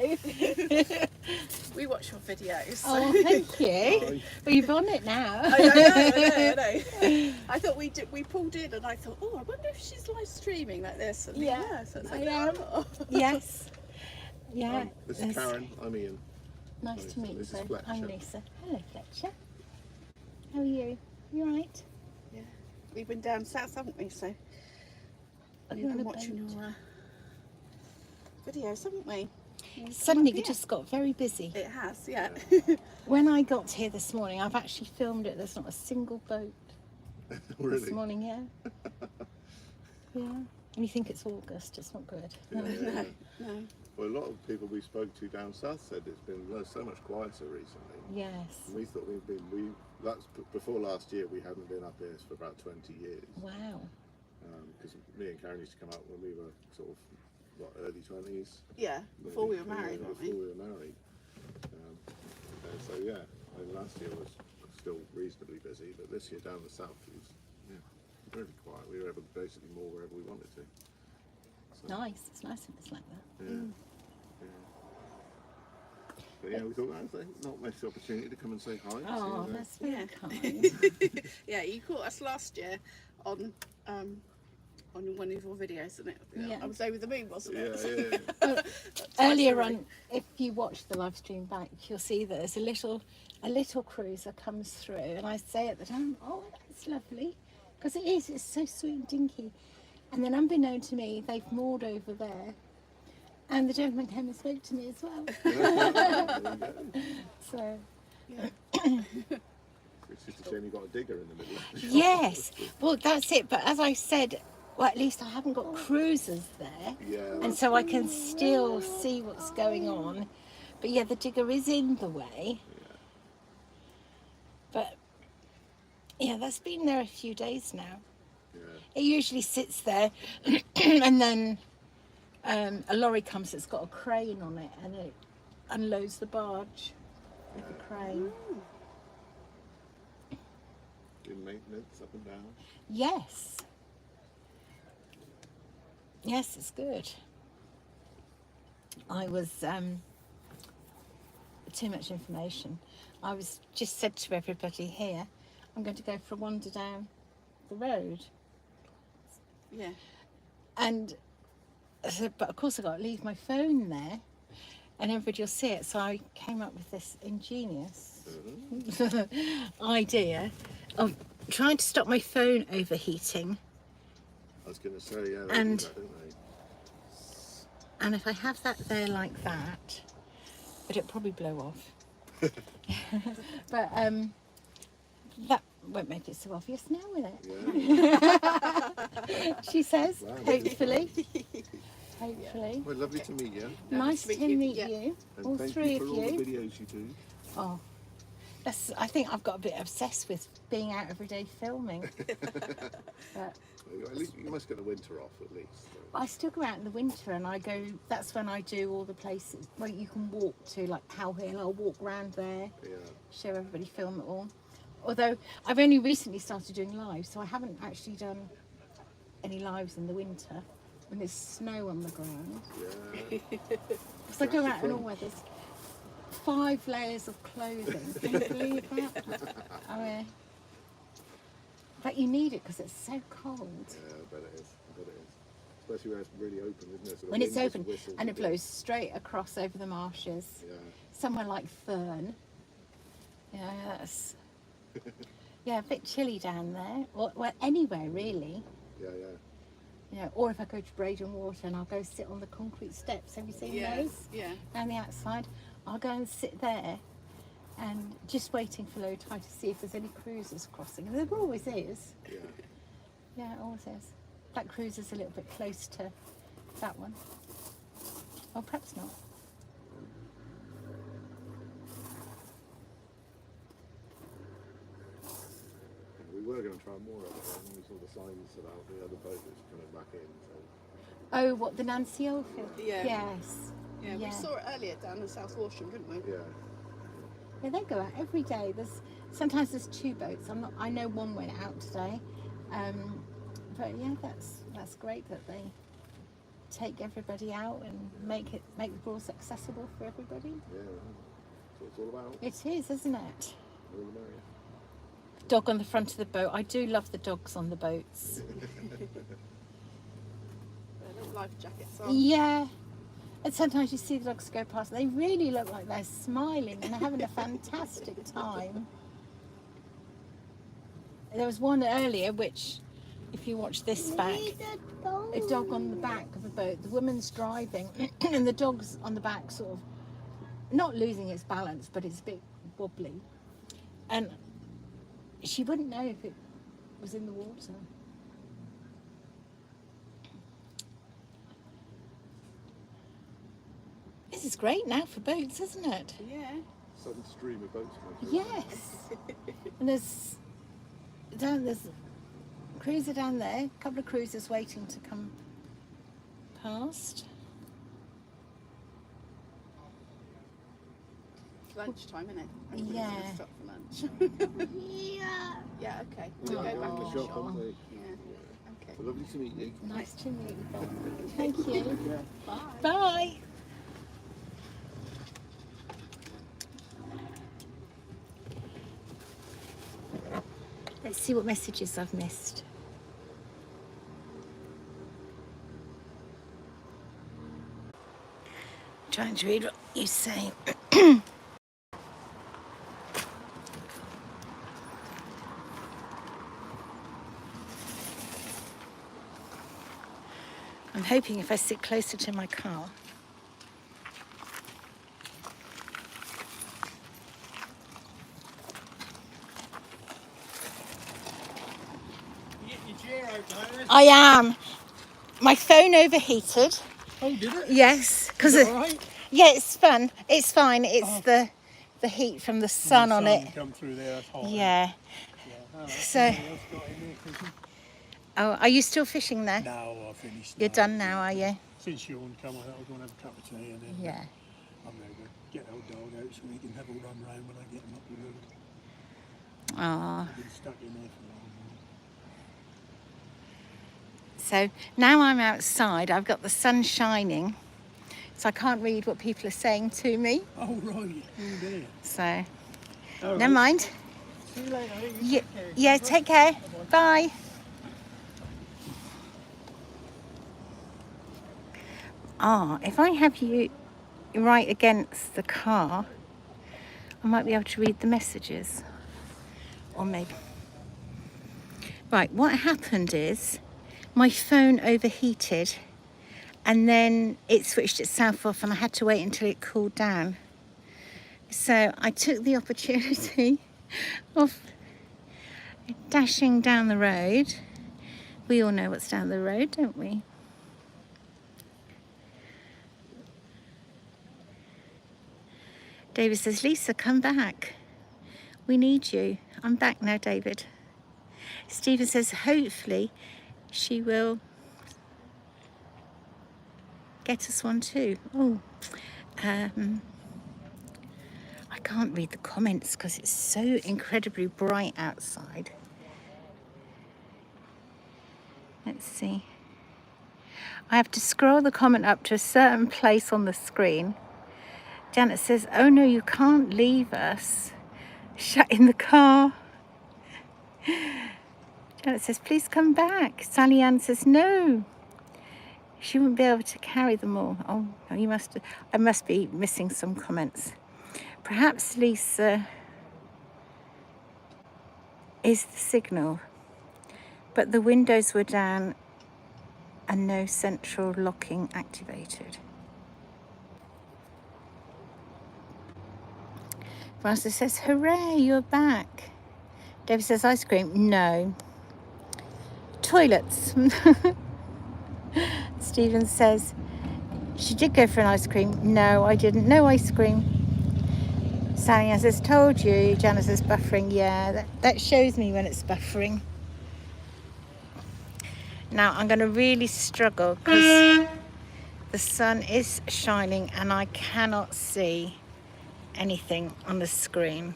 We watch your videos. Oh, thank you. Well, you've on it now. I know. I thought we pulled in and I thought, oh, I wonder if she's live streaming like this. And Yeah, so it's I like, am. oh. Yes. Yeah. This is Karen, I'm Ian. Nice to meet This you. is Fletcher. I'm Lisa. Hello, Fletcher. How are you? You alright? Yeah. We've been down south, haven't we? So we've You're on been a watching boat. your videos, haven't we? Suddenly Yeah. it just got very busy. It has, yeah. When I got here this morning, I've actually filmed it. There's not a single boat Really? this morning, yeah. Yeah. And you think it's August, it's not good. Yeah, yeah. No. Well, a lot of people we spoke to down south said it's been so much quieter recently. Yes. We thought that's before last year. We hadn't been up here for about 20 years. Wow. Because me and Karen used to come up when we were sort of early 20s. Yeah, before we were married, Yeah, weren't before we? we were married. So yeah, I mean, last year was still reasonably busy, but this year down the south it was really quiet. We were able to basically moor wherever we wanted to. So, Nice. It's nice when it's like that. yeah. But yeah, we thought that was not miss the opportunity to come and say hi. Oh, See, that's very Yeah. kind. Yeah, you caught us last year on one of your videos, isn't it? Yeah. I was over the moon, wasn't yeah, it? yeah. Earlier Sorry. on, if you watch the live stream back, you'll see that there's a little cruiser comes through, and I say at the time, oh, that's lovely, because it is, it's so sweet and dinky. And then unbeknown to me, they've moored over there, and the gentleman came and spoke to me as well. So, It's just a shame you got a digger in the middle. yes, well, that's it. But as I said, well, at least I haven't got cruisers there. Yeah. And so I can still see what's going on. But yeah, the digger is in the way. But yeah, that's been there a few days now. Yeah. It usually sits there and then a lorry comes that's got a crane on it and it unloads the barge with the crane. Doing maintenance up and down. Yes. Yes, it's good. I was too much information. I was just said to everybody here, I'm going to go for a wander down the road. Yeah. And I said, but of course I got to leave my phone there and everybody will see it. So I came up with this ingenious idea of trying to stop my phone overheating. I was going to say, yeah, they And- do that, don't they? And if I have that there like that, but it'll probably blow off. But that won't make it so obvious now, will it? Yeah. She says, Wow. hopefully. Hopefully. Well, lovely to meet you. Nice to to meet you. meet Yeah. you, And all thank three you for of all the you. videos you do. Oh, I think I've got a bit obsessed with being out every day filming. But At least you must get the winter off at least. I still go out in the winter and I go, that's when I do all the places where you can walk to, like Powell Hill. I'll walk round there, Yeah. show everybody, film it all. Although I've only recently started doing lives, so I haven't actually done any lives in the winter when there's snow on the ground. Yeah. Because I go out in all weathers. 5 layers of clothing. Can you believe that? I mean, but you need it because it's so cold. Yeah, I bet it is. I bet it is. Especially where it's really open, isn't it? So the When it's wind just open whistles and a it bit. blows straight across over the marshes. Yeah. Somewhere like Thurn. Yeah, that's a bit chilly down there. Or well, anywhere really. Yeah, yeah. You know, or if I go to Braden Water and I'll go sit on the concrete steps. Have you seen those? Yeah. Down the outside. I'll go and sit there and just waiting for low tide to see if there's any cruisers crossing. And there always is. Yeah. Yeah, it always is. That cruiser's a little bit close to that one. Or perhaps not. We were going to try more of it, and we saw the signs about the other boat that's coming back in. So. Oh, what, the Nancy Oldfield? Yeah. Yes. Yeah, we saw it earlier down in South Walsham, didn't we? Yeah. Yeah, they go out every day. Sometimes there's 2 boats. I know one went out today. But yeah, that's great that they take everybody out and make the Broads accessible for everybody. Yeah. That's what it's all about. It is, isn't it? All the merrier. Dog on the front of the boat. I do love the dogs on the boats. Little life jackets on. Yeah. And sometimes you see the dogs go past. They really look like they're smiling and they're having a fantastic time. There was one earlier which, if you watch this back, a dog on the back of a boat. The woman's driving and the dog's on the back, sort of not losing its balance, but it's a bit wobbly. And she wouldn't know if it was in the water. This is great now for boats, isn't it? Yeah. Sudden stream of boats coming through. Yes. And there's a cruiser down there, a couple of cruisers waiting to come past. It's lunchtime, isn't it? Everybody's Yeah. gonna stop for lunch. Yeah, okay. We'll go back The and shop, shop. aren't they? Yeah. Okay. Lovely to meet you. Nice to meet you. Thank you. Bye. Bye. Let's see what messages I've missed. Trying to read what you say. I'm hoping if I sit closer to my car. I am. My phone overheated. Oh, did it? Yes, because Is it all right? yeah, it's fun. It's fine. It's the heat from the sun on it. Come through there, that's hot. Yeah. So, oh, are you still fishing there? No, I finished. You're now. done now, are you? Since Sean come, I thought I'd go and have a cup of tea and then Yeah. I'm going to get the old dog out so we can have a run round when I get him up the road. Ah. I've been stuck in there for a long So now I'm outside. I've got the sun shining, so I can't read what people are saying to me. time. Oh, right. Oh, dear. So All never right. mind. See you later. You Yeah, take care. yeah. Take care. Bye. Ah, if I have you right against the car, I might be able to read the messages. Or maybe. Right, what happened is my phone overheated and then it switched itself off and I had to wait until it cooled down. So I took the opportunity of dashing down the road. We all know what's down the road, don't we? David says, Lisa, come back. We need you. I'm back now, David. Stephen says, hopefully she will get us one too. Oh, I can't read the comments because it's so incredibly bright outside. Let's see. I have to scroll the comment up to a certain place on the screen. Janet says, oh no, you can't leave us. Shut in the car. Janet says, please come back. Sally Ann says, no. She wouldn't be able to carry them all. Oh, you must. I must be missing some comments. Perhaps Lisa is the signal, but the windows were down and no central locking activated. Francis says, hooray, you're back. David says, ice cream. No. Toilets. Stephen says, she did go for an ice cream. No, I didn't. No ice cream. Sally Ann says, told you. Janice says, buffering. Yeah, that shows me when it's buffering. Now I'm going to really struggle because the sun is shining and I cannot see anything on the screen.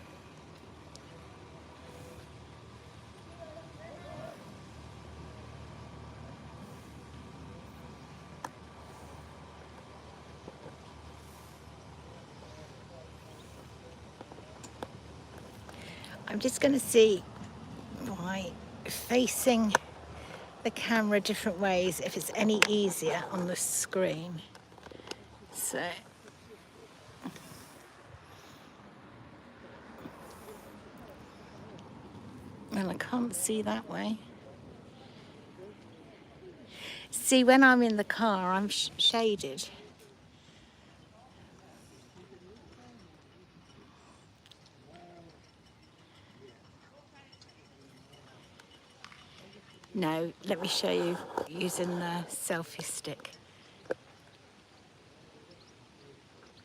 I'm just going to see by facing the camera different ways if it's any easier on the screen. So well, I can't see that way. See, when I'm in the car, I'm shaded. No, let me show you using the selfie stick.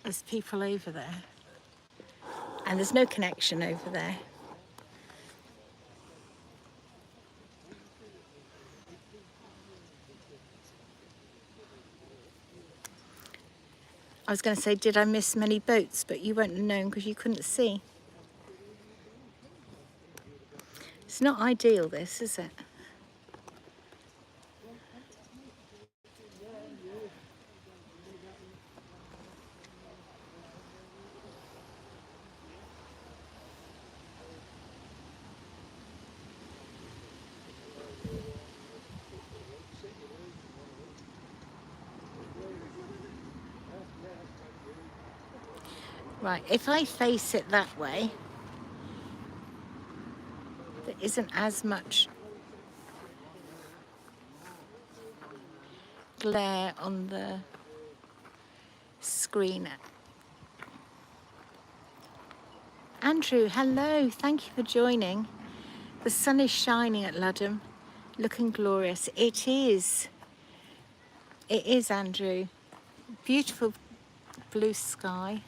There's people over there. And there's no connection over there. I was going to say, did I miss many boats? But you won't have known because you couldn't see. It's not ideal, this, is it? Right, if I face it that way, there isn't as much glare on the screen. Andrew, hello, thank you for joining. The sun is shining at Ludham, looking glorious. It is, Andrew. Beautiful blue sky.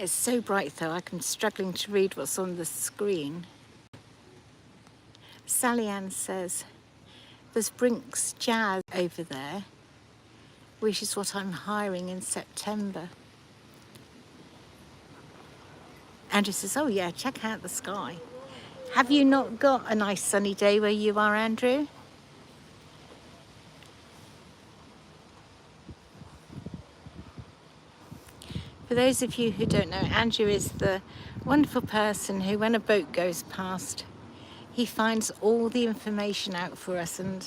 It's so bright though, I'm struggling to read what's on the screen. Sally Ann says, there's Brink's Jazz over there, which is what I'm hiring in September. Andrew says, oh yeah, check out the sky. Have you not got a nice sunny day where you are, Andrew? For those of you who don't know, Andrew is the wonderful person who, when a boat goes past, he finds all the information out for us and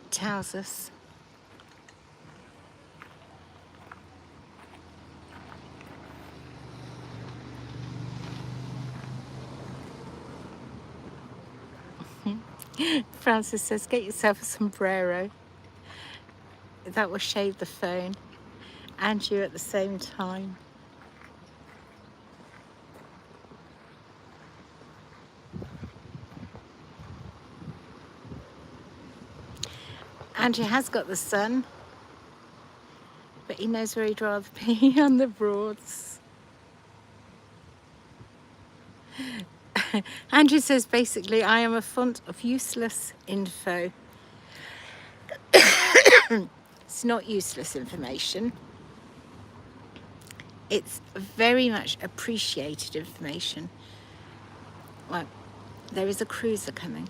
tells us. Francis says, get yourself a sombrero. That will shade the phone. And you at the same time. Andrew has got the sun, but he knows where he'd rather be, on the Broads. Andrew says, basically, I am a font of useless info. It's not useless information. It's very much appreciated information. Well, there is a cruiser coming.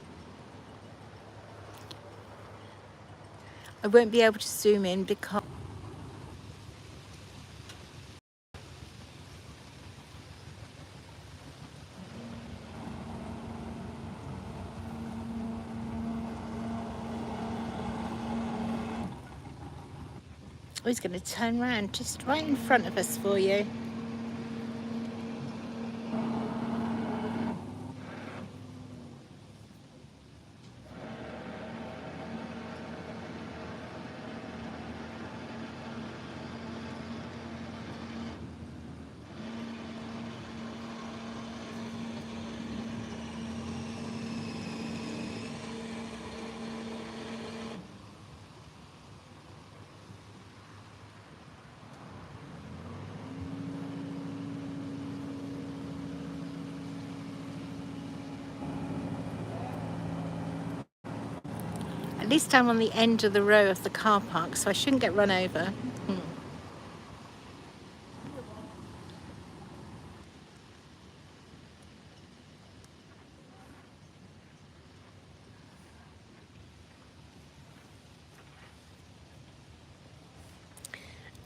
I won't be able to zoom in because he's going to turn around just right in front of us for you. At least I'm on the end of the row of the car park, so I shouldn't get run over.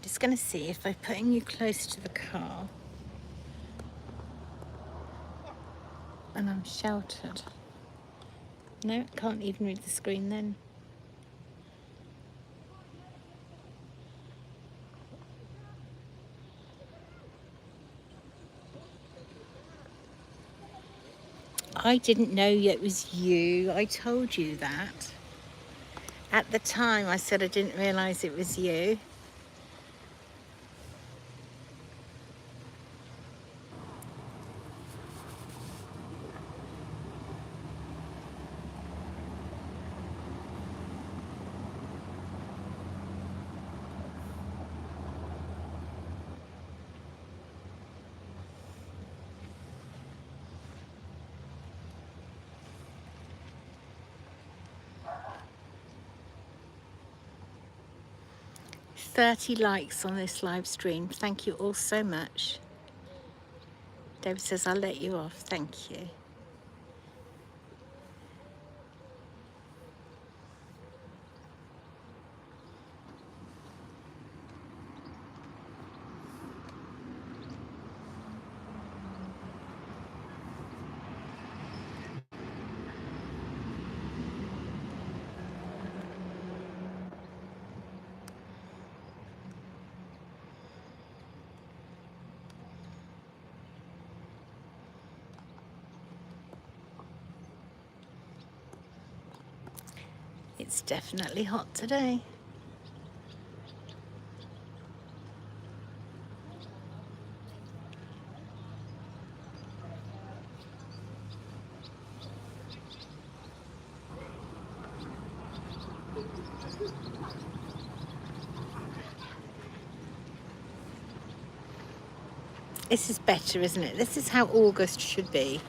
Just going to see if I'm putting you close to the car and I'm sheltered. No, can't even read the screen then. I didn't know it was you. I told you that. At the time I said I didn't realise it was you. "30 likes on this live stream. Thank you all so much." David says, "I'll let you off." Thank you. It's definitely hot today. This is better, isn't it? This is how August should be.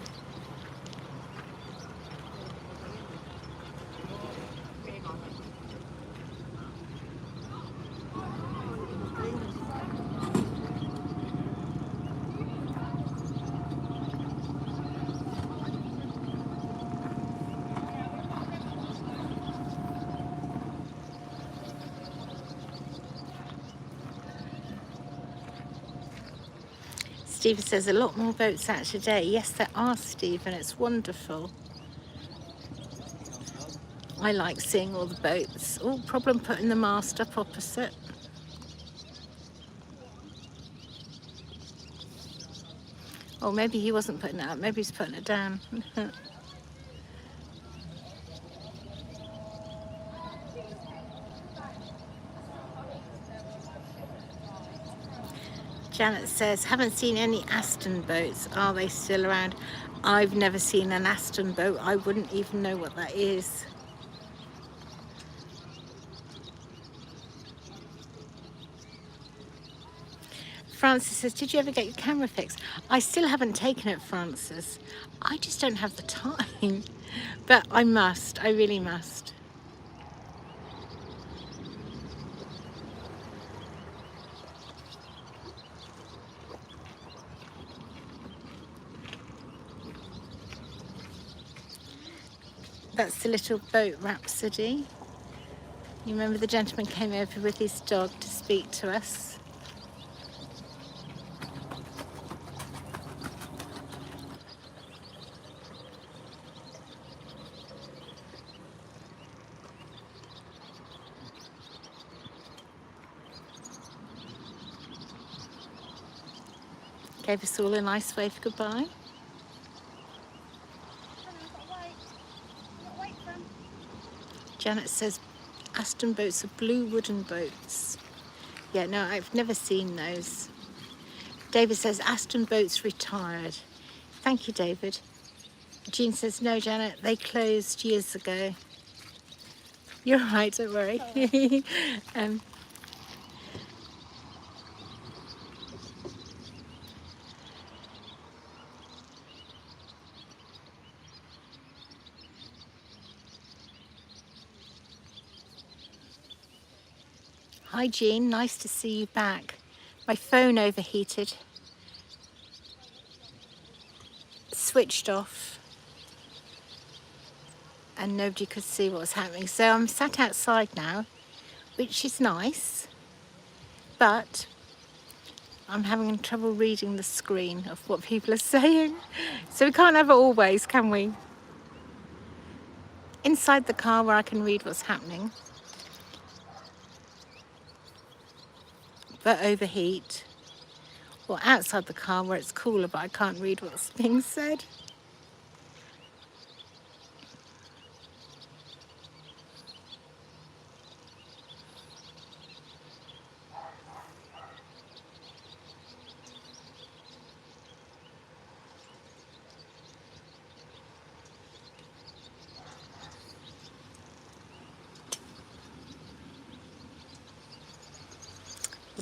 Stephen says a lot more boats out today. Yes, there are, Stephen. It's wonderful. I like seeing all the boats. Oh, problem putting the mast up opposite. Oh, maybe he wasn't putting it up. Maybe he's putting it down. Janet says, haven't seen any Aston boats. Are they still around? I've never seen an Aston boat. I wouldn't even know what that is. Francis says, did you ever get your camera fixed? I still haven't taken it, Francis. I just don't have the time. But I must. I really must. That's the little boat rhapsody. You remember the gentleman came over with his dog to speak to us. Gave us all a nice wave goodbye. Janet says Aston boats are blue wooden boats. Yeah, no, I've never seen those. David says Aston boats retired. Thank you, David. Jean says, no, Janet, they closed years ago. You're right, don't worry. Hi, Jean, nice to see you back. My phone overheated. Switched off. And nobody could see what was happening. So I'm sat outside now, which is nice, but I'm having trouble reading the screen of what people are saying. So we can't have it always, can we? Inside the car where I can read what's happening, but overheat. Or outside the car where it's cooler, but I can't read what's being said.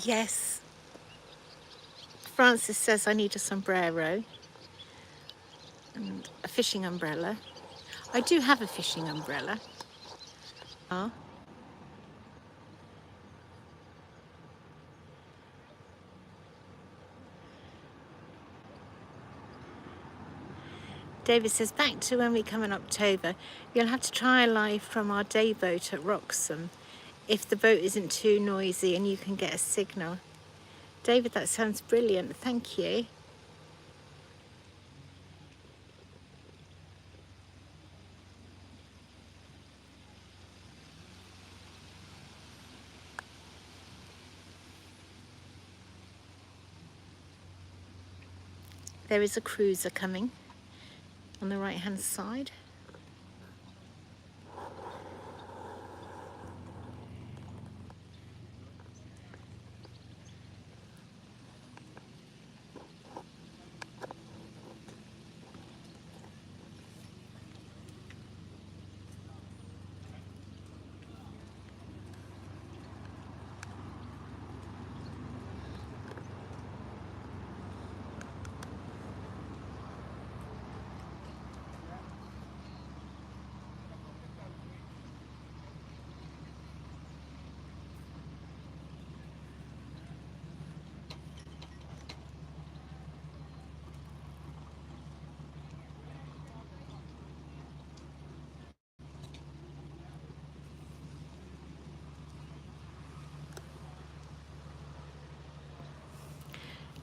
Yes. Francis says I need a sombrero and a fishing umbrella. I do have a fishing umbrella. Oh. David says, back to when we come in October, you'll have to try a live from our day boat at Wroxham if the boat isn't too noisy and you can get a signal. David, that sounds brilliant. Thank you. There is a cruiser coming on the right hand side.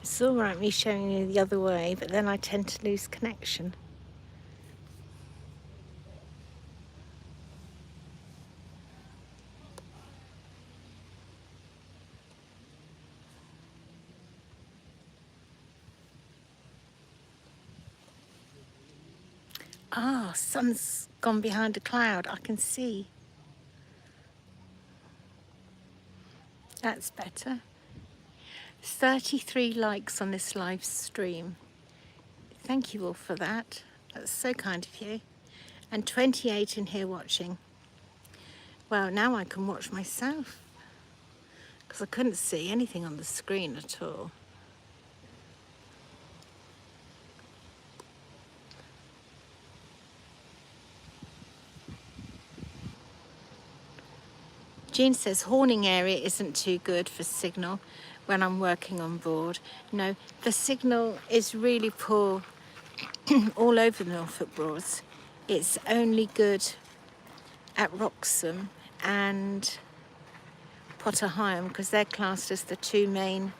It's all right me showing you the other way, but then I tend to lose connection. Ah, sun's gone behind a cloud. I can see. That's better. 33 likes on this live stream. Thank you all for that. That's so kind of you. And 28 in here watching. Well, now I can watch myself because I couldn't see anything on the screen at all. Jean says Horning area isn't too good for signal when I'm working on board. No, the signal is really poor all over the Norfolk Broads. It's only good at Wroxham and Potter Heigham, because they're classed as the two main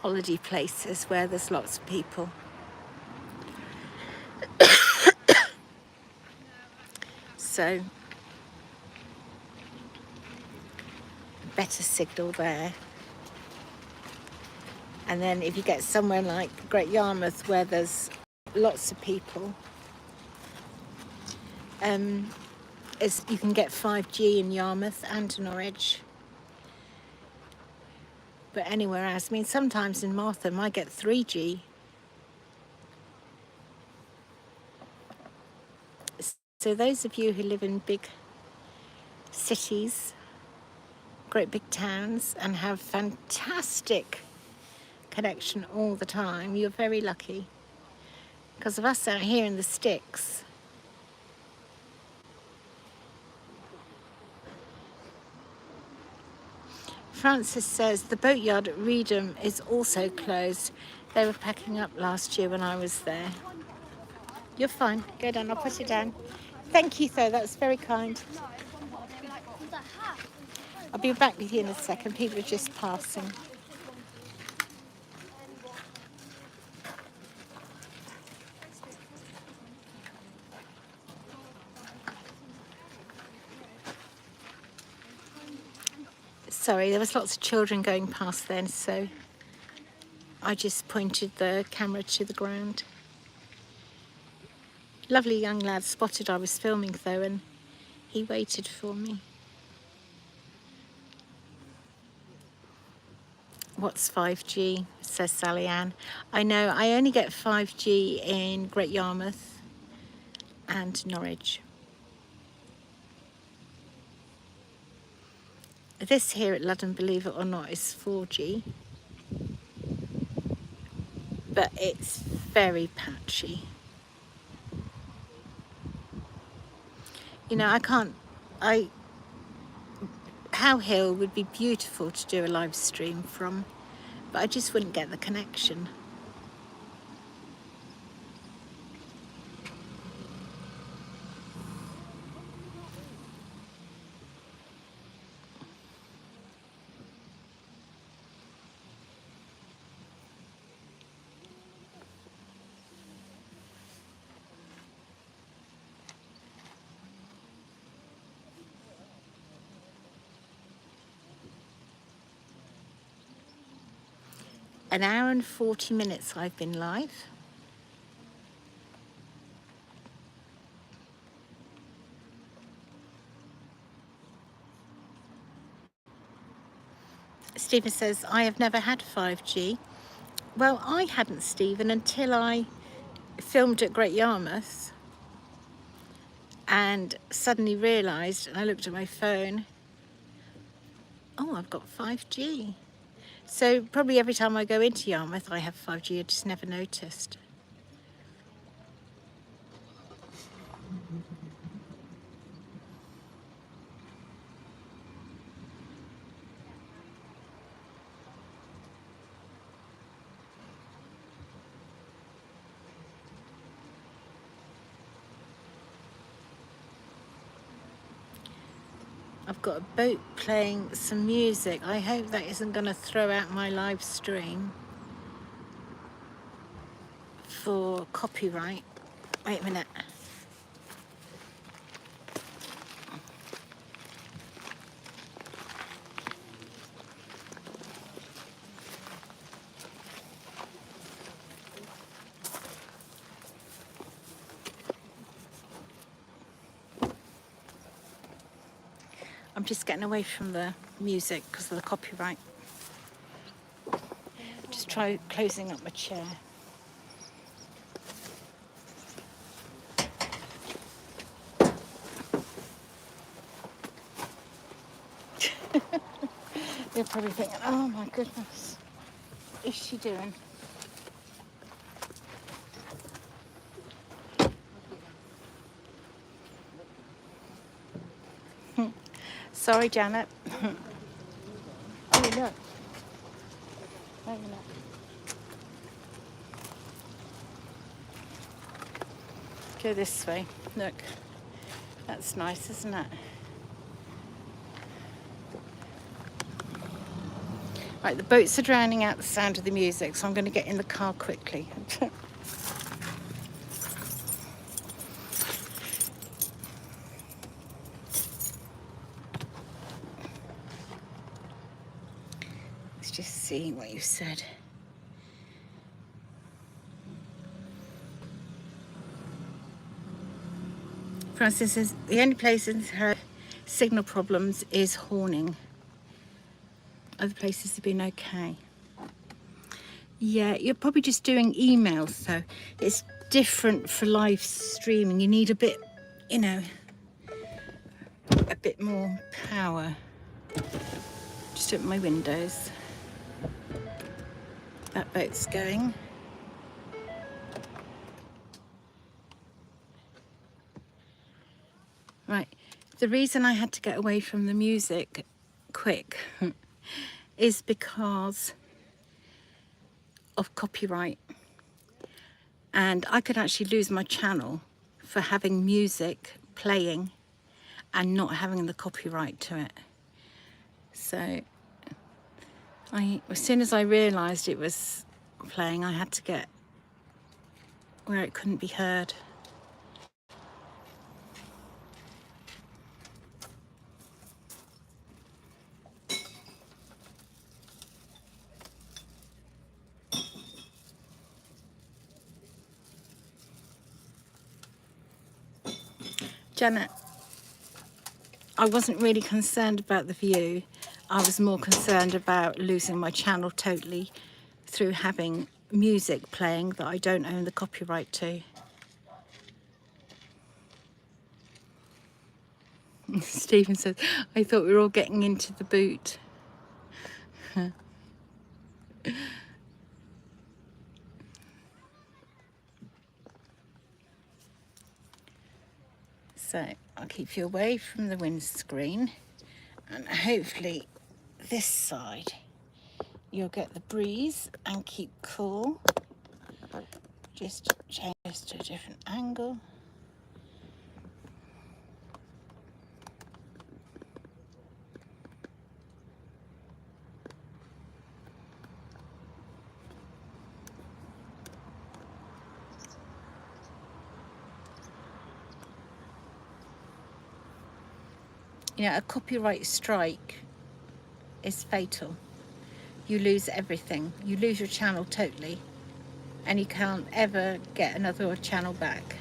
holiday places where there's lots of people. So better signal there. And then if you get somewhere like Great Yarmouth where there's lots of people, you can get 5G in Yarmouth and Norwich. But anywhere else, I mean, sometimes in Martham I get 3G. So those of you who live in big cities, great big towns, and have fantastic connection all the time, you're very lucky. Because of us out here in the sticks, Francis says the boatyard at Reedham is also closed. They were packing up last year when I was there. You're fine. Go down. I'll put it down. Thank you, though. That's very kind. I'll be back with you in a second. People are just passing. Sorry, there was lots of children going past then, so I just pointed the camera to the ground. Lovely young lad spotted I was filming, though, and he waited for me. What's 5G? Says Sally Ann. I know, I only get 5G in Great Yarmouth and Norwich. This here at Ludham, believe it or not, is 4G. But it's very patchy. You know, How Hill would be beautiful to do a live stream from, but I just wouldn't get the connection. An hour and 40 minutes I've been live. Stephen says, I have never had 5G. Well, I hadn't, Stephen, until I filmed at Great Yarmouth and suddenly realised, and I looked at my phone, oh, I've got 5G. So probably every time I go into Yarmouth, I have 5G. I just never noticed. I've got a boat playing some music. I hope that isn't going to throw out my live stream for copyright. Wait a minute. I'm just getting away from the music because of the copyright. Just try closing up my chair. You're probably thinking, oh my goodness, what is she doing? Sorry, Janet. Oh, look. Wait a minute. Go this way. Look. That's nice, isn't it? Right, the boats are drowning out the sound of the music, so I'm going to get in the car quickly. Let's just see what you said. Francis says the only place in her signal problems is Horning. Other places have been okay. Yeah, you're probably just doing emails, so it's different for live streaming. You need a bit, you know, a bit more power. Just open my windows. That boat's going. Right, the reason I had to get away from the music quick is because of copyright. And I could actually lose my channel for having music playing and not having the copyright to it. So as soon as I realised it was playing, I had to get where it couldn't be heard. Janet, I wasn't really concerned about the view. I was more concerned about losing my channel totally through having music playing that I don't own the copyright to. Stephen says, I thought we were all getting into the boot. So I'll keep you away from the windscreen, and hopefully this side you'll get the breeze and keep cool. Just change this to a different angle. You know, a copyright strike is fatal. You lose everything. You lose your channel totally, and you can't ever get another channel back.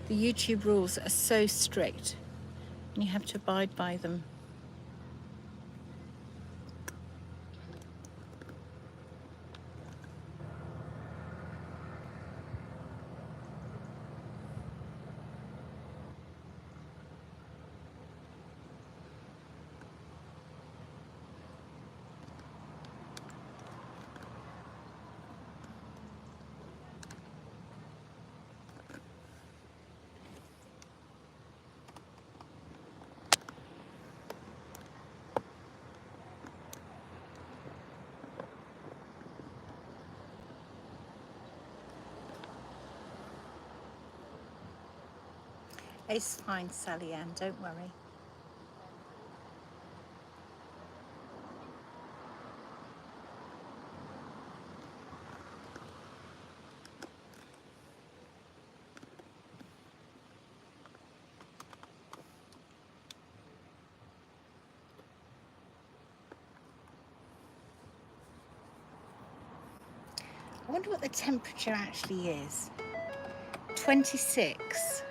The YouTube rules are so strict, and you have to abide by them. It's fine, Sally Ann, don't worry. I wonder what the temperature actually is. 26.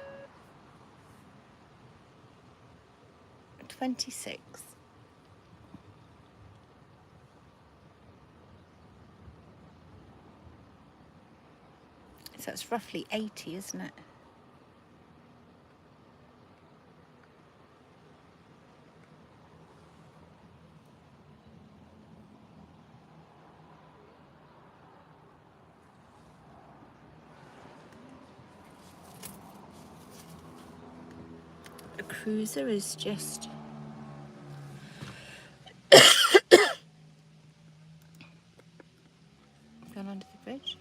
26. So it's roughly 80, isn't it? A cruiser is just gone under the bridge.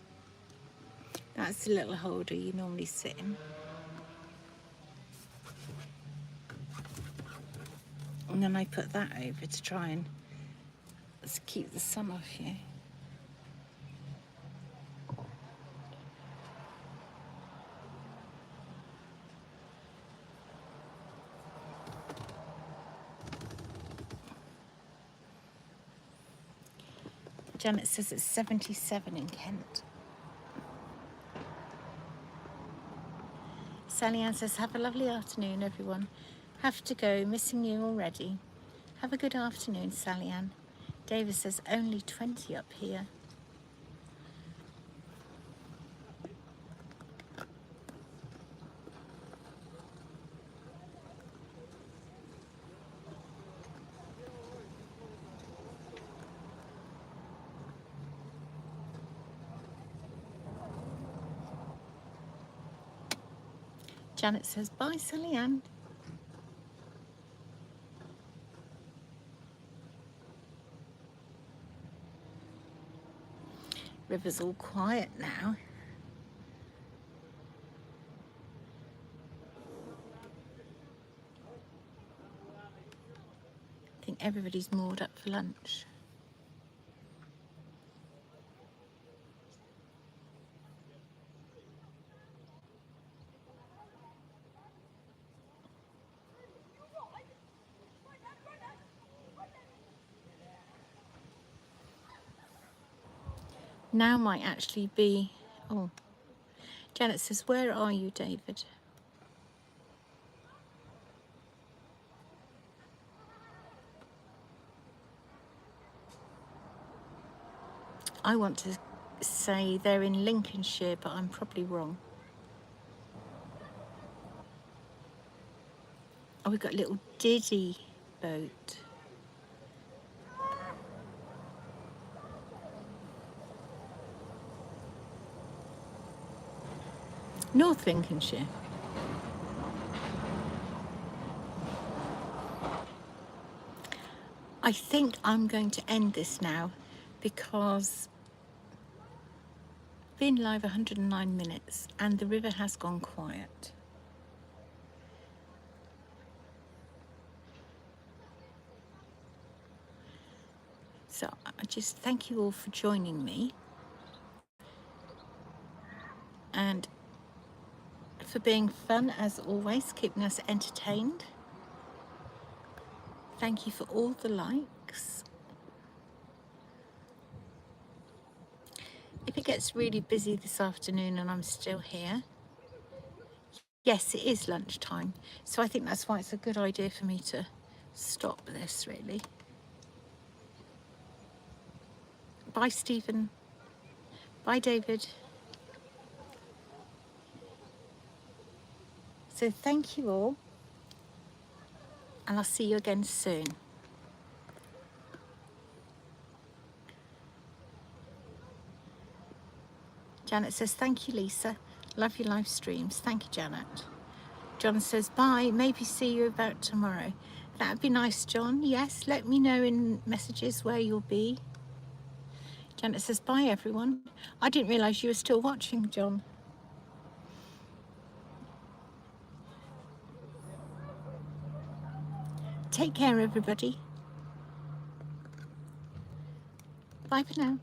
That's the little holder you normally sit in. And then I put that over to try and Let's keep the sun off you. Janet says it's 77 in Kent. Sally Ann says, have a lovely afternoon, everyone. Have to go, missing you already. Have a good afternoon, Sally Ann. David says, only 20 up here. Janet says, bye, Sally Ann. River's all quiet now. I think everybody's moored up for lunch. Now might actually be, oh, Janet says, where are you, David? I want to say they're in Lincolnshire, but I'm probably wrong. Oh, we've got a little diddy boat. North Lincolnshire. I think I'm going to end this now because I've been live 109 minutes and the river has gone quiet. So I just thank you all for joining me and for being fun as always, keeping us entertained. Thank you for all the likes. If it gets really busy this afternoon and I'm still here, yes, it is lunchtime. So I think that's why it's a good idea for me to stop this, really. Bye, Stephen. Bye, David. So thank you all, and I'll see you again soon. Janet says, thank you, Lisa. Love your live streams. Thank you, Janet. John says, bye. Maybe see you about tomorrow. That'd be nice, John. Yes, let me know in messages where you'll be. Janet says, bye, everyone. I didn't realise you were still watching, John. Take care, everybody. Bye for now.